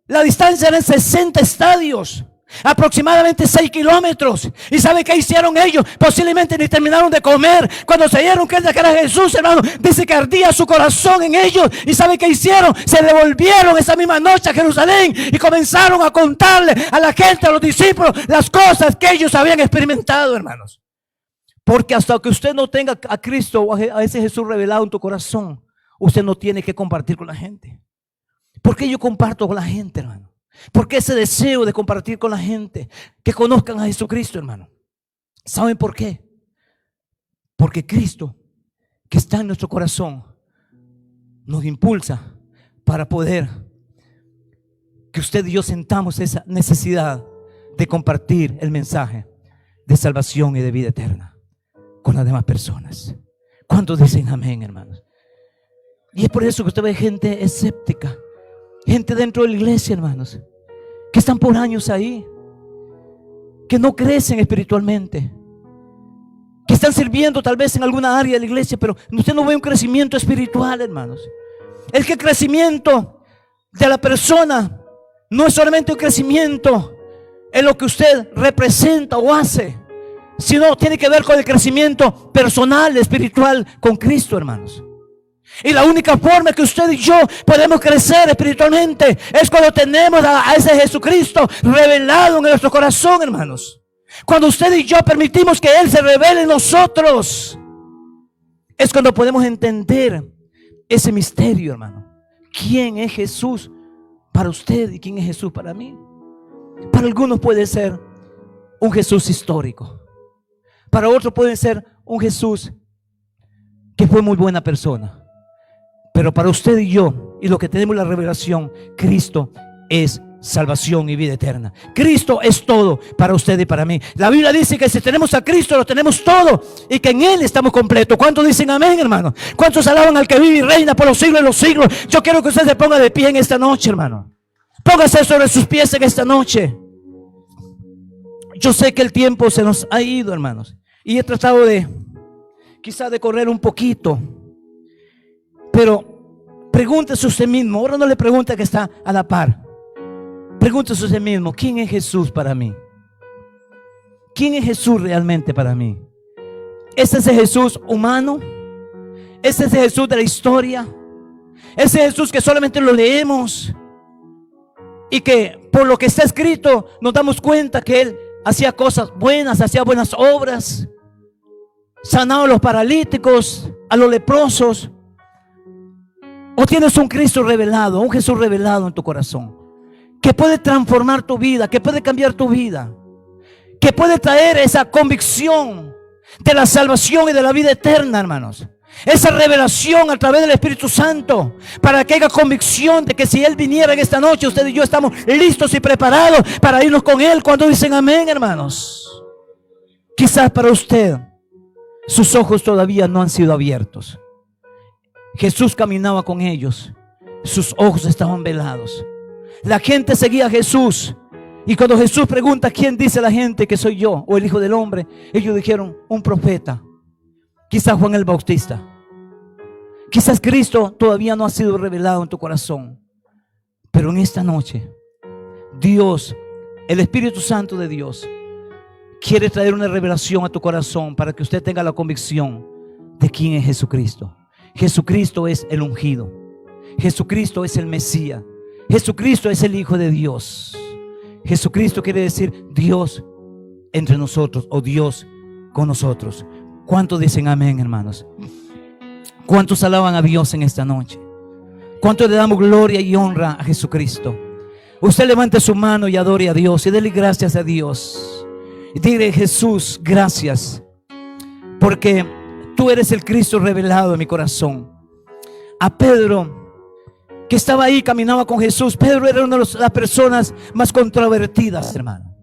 A: la distancia eran 60 estadios, aproximadamente 6 kilómetros. ¿Y sabe qué hicieron ellos? Posiblemente ni terminaron de comer cuando se dieron cuenta que era Jesús, hermano. Dice que ardía su corazón en ellos. ¿Y sabe qué hicieron? Se devolvieron esa misma noche a Jerusalén y comenzaron a contarle a la gente, a los discípulos, las cosas que ellos habían experimentado, hermanos. Porque hasta que usted no tenga a Cristo o a ese Jesús revelado en tu corazón, usted no tiene que compartir con la gente. ¿Por qué yo comparto con la gente, hermano? ¿Por qué ese deseo de compartir con la gente? Que conozcan a Jesucristo, hermano. ¿Saben por qué? Porque Cristo, que está en nuestro corazón, nos impulsa para poder que usted y yo sentamos esa necesidad de compartir el mensaje de salvación y de vida eterna con las demás personas. ¿Cuántos dicen amén, hermanos? Y es por eso que usted ve gente escéptica, gente dentro de la iglesia, hermanos, que están por años ahí, que no crecen espiritualmente, que están sirviendo tal vez en alguna área de la iglesia, pero usted no ve un crecimiento espiritual, hermanos. El que el crecimiento de la persona no es solamente un crecimiento en lo que usted representa o hace, sino tiene que ver con el crecimiento personal, espiritual con Cristo, hermanos. Y la única forma que usted y yo podemos crecer espiritualmente es cuando tenemos a ese Jesucristo revelado en nuestro corazón, hermanos. Cuando usted y yo permitimos que Él se revele en nosotros, es cuando podemos entender ese misterio, hermano. ¿Quién es Jesús para usted y quién es Jesús para mí? Para algunos puede ser un Jesús histórico. Para otros puede ser un Jesús que fue muy buena persona. Pero para usted y yo, y lo que tenemos la revelación, Cristo es salvación y vida eterna. Cristo es todo para usted y para mí. La Biblia dice que si tenemos a Cristo lo tenemos todo y que en Él estamos completos. ¿Cuántos dicen amén, hermano? ¿Cuántos alaban al que vive y reina por los siglos de los siglos? Yo quiero que usted se ponga de pie en esta noche, hermano. Póngase sobre sus pies en esta noche. Yo sé que el tiempo se nos ha ido, hermanos, y he tratado de quizás de correr un poquito, pero pregúntese usted mismo. Ahora no le pregunte que está a la par. Pregúntese usted mismo, ¿quién es Jesús para mí? ¿Quién es Jesús realmente para mí? ¿Es ese Jesús humano? ¿Es ese Jesús de la historia? ¿Ese Jesús que solamente lo leemos y que por lo que está escrito nos damos cuenta que Él hacía cosas buenas, hacía buenas obras, sanaba a los paralíticos, a los leprosos? ¿O tienes un Cristo revelado, un Jesús revelado en tu corazón, que puede transformar tu vida, que puede cambiar tu vida, que puede traer esa convicción de la salvación y de la vida eterna, hermanos? Esa revelación a través del Espíritu Santo, para que haya convicción de que si Él viniera en esta noche, usted y yo estamos listos y preparados para irnos con Él. Cuando dicen amén, hermanos. Quizás para usted sus ojos todavía no han sido abiertos. Jesús caminaba con ellos, sus ojos estaban velados. La gente seguía a Jesús, y cuando Jesús pregunta ¿quién dice la gente que soy yo o el Hijo del Hombre?, ellos dijeron un profeta. Quizás Juan el Bautista. Quizás Cristo todavía no ha sido revelado en tu corazón, pero en esta noche Dios, el Espíritu Santo de Dios, quiere traer una revelación a tu corazón para que usted tenga la convicción de quién es Jesucristo. Jesucristo es el ungido. Jesucristo es el Mesías. Jesucristo es el Hijo de Dios. Jesucristo quiere decir Dios entre nosotros, o Dios con nosotros. ¿Cuántos dicen amén, hermanos? ¿Cuántos alaban a Dios en esta noche? ¿Cuántos le damos gloria y honra a Jesucristo? Usted levante su mano y adore a Dios y dele gracias a Dios. Y dile: Jesús, gracias, porque tú eres el Cristo revelado en mi corazón. A Pedro, que estaba ahí, caminaba con Jesús. Pedro era una de las personas más controvertidas, hermano.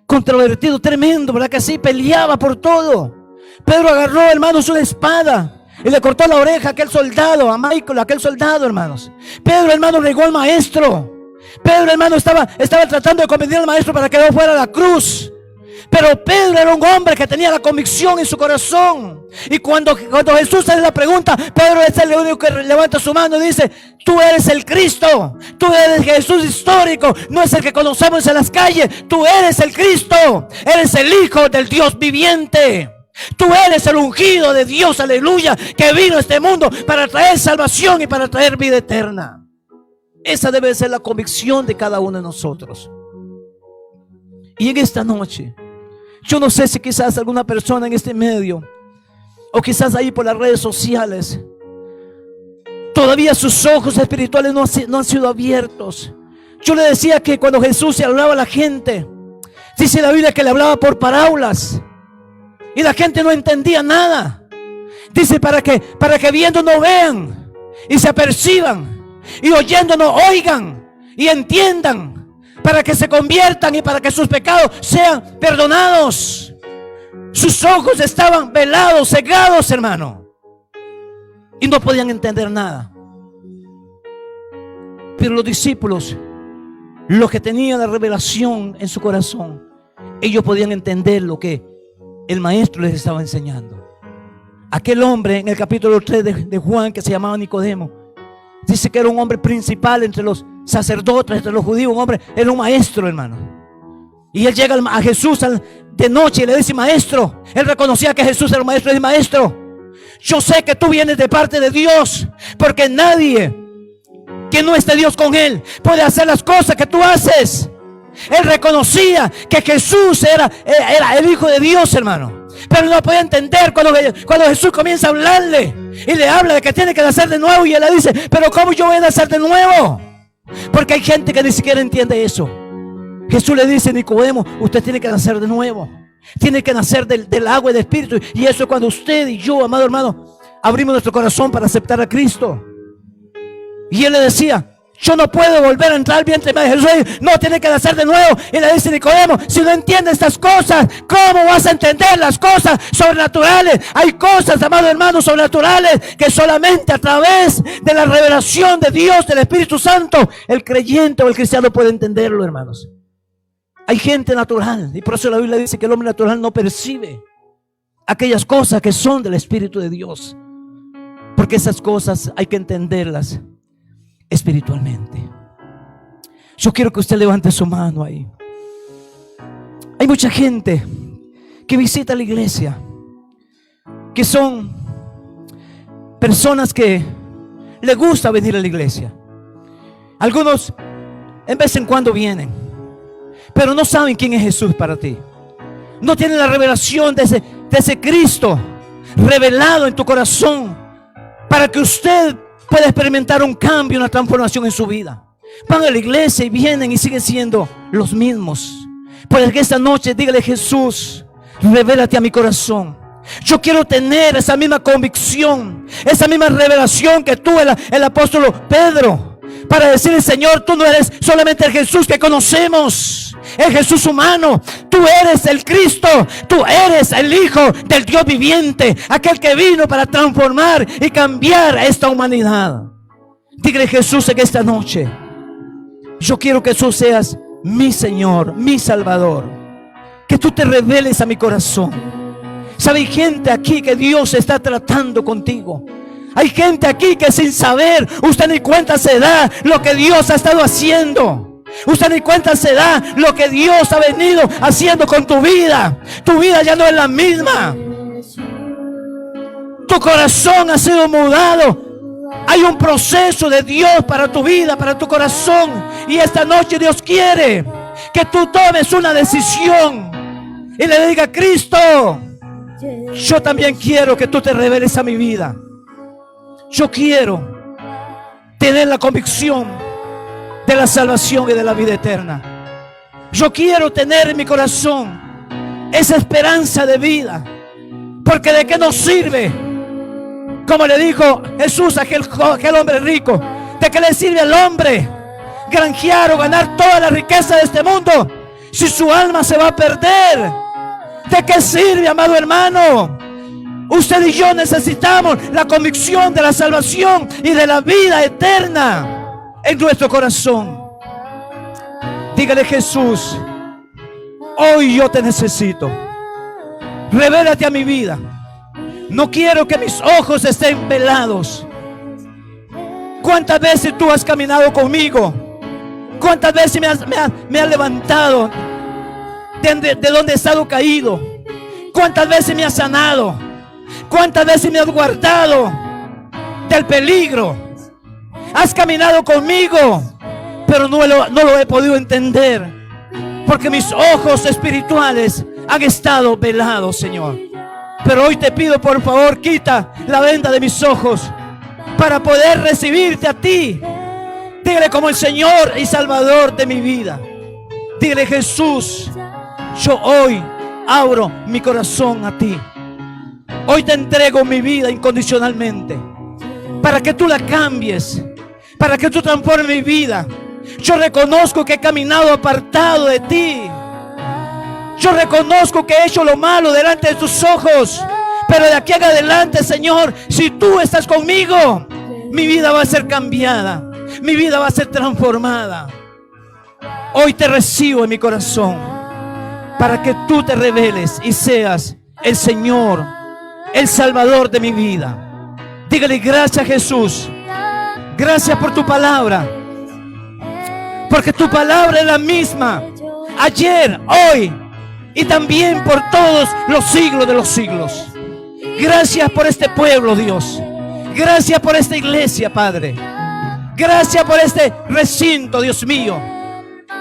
A: Controvertido, tremendo, ¿verdad que sí? Peleaba por todo. Pedro agarró, hermanos, una espada y le cortó la oreja a aquel soldado, a Michael, a aquel soldado, hermanos. Pedro, hermano, regó al maestro. Pedro, hermano, estaba tratando de convencer al maestro para que no fuera a la cruz. Pero Pedro era un hombre que tenía la convicción en su corazón. Y cuando Jesús hace la pregunta, Pedro es el único que levanta su mano y dice: tú eres el Cristo, tú eres Jesús histórico, no es el que conocemos en las calles. Tú eres el Cristo, eres el Hijo del Dios viviente. Tú eres el ungido de Dios, aleluya, que vino a este mundo para traer salvación y para traer vida eterna. Esa debe ser la convicción de cada uno de nosotros. Y en esta noche, yo no sé si quizás alguna persona en este medio, o quizás ahí por las redes sociales, todavía sus ojos espirituales no han sido abiertos. Yo le decía que cuando Jesús se hablaba a la gente, dice la Biblia que le hablaba por parábolas, y la gente no entendía nada. Dice para que viendo no vean y se aperciban, y oyendo no oigan y entiendan, para que se conviertan y para que sus pecados sean perdonados. Sus ojos estaban velados, cegados, hermano, y no podían entender nada. Pero los discípulos, los que tenían la revelación en su corazón, ellos podían entender lo que el maestro les estaba enseñando. Aquel hombre en el capítulo 3 de Juan, que se llamaba Nicodemo, dice que era un hombre principal entre los sacerdotes, entre los judíos, un hombre, era un maestro, hermano. Y él llega a Jesús de noche y le dice: maestro. Él reconocía que Jesús era un maestro. Y dice: maestro, yo sé que tú vienes de parte de Dios, porque nadie que no esté Dios con él puede hacer las cosas que tú haces. Él reconocía que Jesús era el Hijo de Dios, hermano, pero no podía entender cuando Jesús comienza a hablarle y le habla de que tiene que nacer de nuevo. Y él le dice: pero ¿cómo yo voy a nacer de nuevo? Porque hay gente que ni siquiera entiende eso. Jesús le dice: Nicodemo, usted tiene que nacer de nuevo. Tiene que nacer del agua y del Espíritu. Y eso es cuando usted y yo, amado hermano, abrimos nuestro corazón para aceptar a Cristo. Y él le decía: yo no puedo volver a entrar al vientre de Jesús. No, tiene que nacer de nuevo. Y le dice Nicodemo: si no entiendes estas cosas, ¿cómo vas a entender las cosas sobrenaturales? Hay cosas, amados hermanos, sobrenaturales que solamente a través de la revelación de Dios, del Espíritu Santo, el creyente o el cristiano puede entenderlo, hermanos. Hay gente natural, y por eso la Biblia dice que el hombre natural no percibe aquellas cosas que son del Espíritu de Dios, porque esas cosas hay que entenderlas espiritualmente. Yo quiero que usted levante su mano ahí. Hay mucha gente que visita la iglesia, que son personas que les gusta venir a la iglesia. Algunos en vez en cuando vienen, pero no saben quién es Jesús para ti. No tienen la revelación de ese Cristo revelado en tu corazón, para que usted pueda experimentar un cambio, una transformación en su vida. Van a la iglesia y vienen y siguen siendo los mismos. Pues que esta noche dígale: Jesús, revélate a mi corazón. Yo quiero tener esa misma convicción, esa misma revelación que tuvo el apóstol Pedro, para decirle: Señor, tú no eres solamente el Jesús que conocemos, el Jesús humano. Tú eres el Cristo, tú eres el Hijo del Dios viviente, aquel que vino para transformar y cambiar a esta humanidad. Dígale: Jesús, en esta noche yo quiero que tú seas mi Señor, mi Salvador, que tú te reveles a mi corazón. ¿Sabe? Hay gente aquí que Dios está tratando contigo. Hay gente aquí que sin saber, usted ni cuenta se da lo que Dios ha estado haciendo. Usted ni cuenta se da lo que Dios ha venido haciendo con tu vida. Tu vida ya no es la misma. Tu corazón ha sido mudado. Hay un proceso de Dios para tu vida, para tu corazón. Y esta noche Dios quiere que tú tomes una decisión y le digas: Cristo, yo también quiero que tú te reveles a mi vida. Yo quiero tener la convicción de la salvación y de la vida eterna. Yo quiero tener en mi corazón esa esperanza de vida. Porque de qué nos sirve, como le dijo Jesús a aquel hombre rico, de qué le sirve al hombre granjear o ganar toda la riqueza de este mundo si su alma se va a perder. ¿De qué sirve, amado hermano? Usted y yo necesitamos la convicción de la salvación y de la vida eterna en nuestro corazón. Dígale: Jesús, hoy yo te necesito. Revélate a mi vida. No quiero que mis ojos estén velados. ¿Cuántas veces tú has caminado conmigo? ¿Cuántas veces me has levantado de donde he estado caído? ¿Cuántas veces me has sanado? ¿Cuántas veces me has guardado del peligro? Has caminado conmigo, pero no lo he podido entender, porque mis ojos espirituales han estado velados, Señor. Pero hoy te pido, por favor, quita la venda de mis ojos para poder recibirte a ti. Dígale: como el Señor y Salvador de mi vida. Dígale: Jesús, yo hoy abro mi corazón a ti. Hoy te entrego mi vida incondicionalmente, para que tú la cambies, para que tú transformes mi vida, Yo reconozco que he caminado apartado de ti. Yo reconozco que he hecho lo malo delante de tus ojos. Pero de aquí en adelante, Señor, si tú estás conmigo, mi vida va a ser cambiada. Mi vida va a ser transformada. Hoy te recibo en mi corazón para que tú te reveles y seas el Señor, el Salvador de mi vida. Dígale gracias, Jesús. Gracias por tu palabra. Porque tu palabra es la misma ayer, hoy y también por todos los siglos de los siglos. Gracias por este pueblo, Dios. Gracias por esta iglesia, Padre. Gracias por este recinto, Dios mío.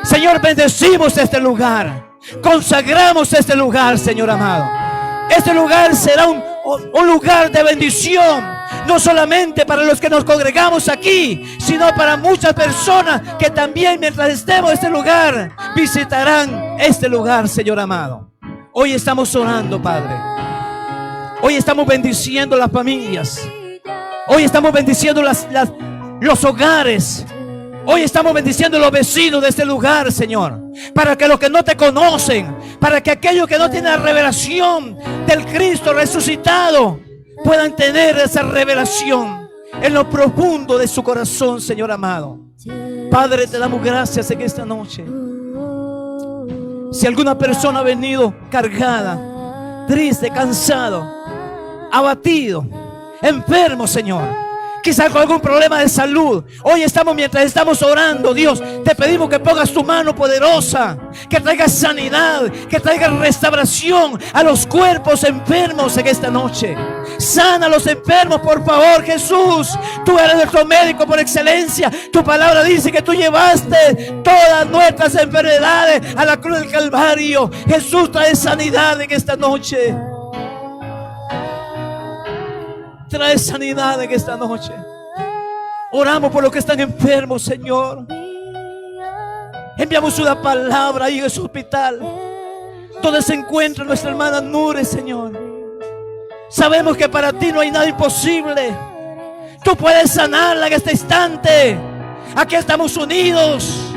A: Señor, bendecimos este lugar. Consagramos este lugar, Señor amado. Este lugar será un lugar de bendición. No solamente para los que nos congregamos aquí, sino para muchas personas que también, mientras estemos en este lugar, visitarán este lugar, Señor amado. Hoy estamos orando, Padre. Hoy estamos bendiciendo las familias. Hoy estamos bendiciendo los hogares. Hoy estamos bendiciendo los vecinos de este lugar, Señor. Para que los que no te conocen, para que aquellos que no tienen la revelación del Cristo resucitado, puedan tener esa revelación en lo profundo de su corazón, Señor amado. Padre, te damos gracias en esta noche. Si alguna persona ha venido cargada, triste, cansado, abatido, enfermo, Señor, quizás con algún problema de salud, hoy mientras estamos orando, Dios, te pedimos que pongas tu mano poderosa, que traiga sanidad, que traiga restauración a los cuerpos enfermos en esta noche. Sana a los enfermos, por favor, Jesús. Tú eres nuestro médico por excelencia. Tu palabra dice que tú llevaste todas nuestras enfermedades a la cruz del Calvario. Jesús, trae sanidad en esta noche. Trae sanidad en esta noche. Oramos por los que están enfermos, Señor. Enviamos una palabra ahí en ese hospital donde se encuentra nuestra hermana Nure, Señor. Sabemos que para ti no hay nada imposible. Tú puedes sanarla en este instante. Aquí estamos unidos.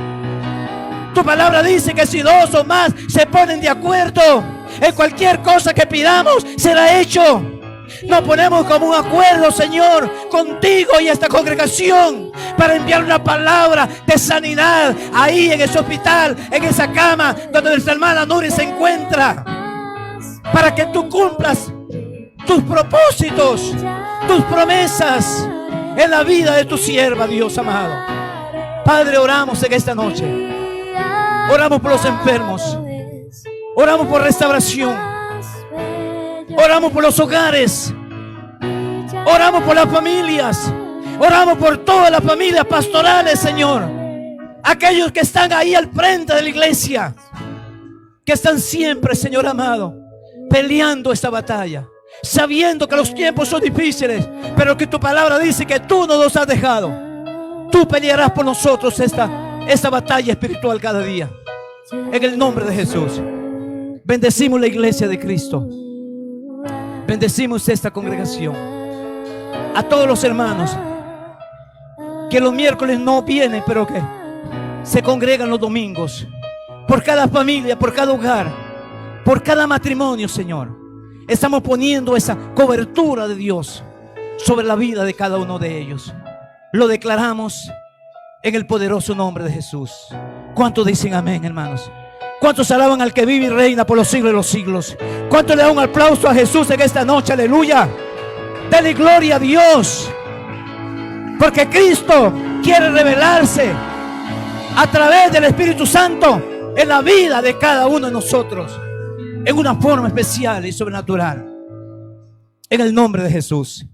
A: Tu palabra dice que si dos o más se ponen de acuerdo en cualquier cosa que pidamos, será hecho. Nos ponemos como un acuerdo, Señor, contigo y esta congregación para enviar una palabra de sanidad ahí en ese hospital, en esa cama donde nuestra hermana Nuri se encuentra, para que tú cumplas tus propósitos, tus promesas en la vida de tu sierva, Dios amado. Padre, oramos en esta noche. Oramos por los enfermos. Oramos por restauración. Oramos por los hogares. Oramos por las familias. Oramos por todas las familias pastorales, Señor. Aquellos que están ahí al frente de la iglesia, que están siempre, Señor amado, peleando esta batalla, sabiendo que los tiempos son difíciles, pero que tu palabra dice que tú no nos has dejado. Tú pelearás por nosotros esta batalla espiritual cada día. En el nombre de Jesús. Bendecimos la iglesia de Cristo. Bendecimos esta congregación. A todos los hermanos que los miércoles no vienen, pero que se congregan los domingos. Por cada familia, por cada hogar, por cada matrimonio, Señor. Estamos poniendo esa cobertura de Dios sobre la vida de cada uno de ellos. Lo declaramos en el poderoso nombre de Jesús. ¿Cuántos dicen amén, hermanos? ¿Cuántos alaban al que vive y reina por los siglos de los siglos? ¿Cuántos le dan un aplauso a Jesús en esta noche? Aleluya. Dale gloria a Dios. Porque Cristo quiere revelarse a través del Espíritu Santo en la vida de cada uno de nosotros, en una forma especial y sobrenatural. En el nombre de Jesús.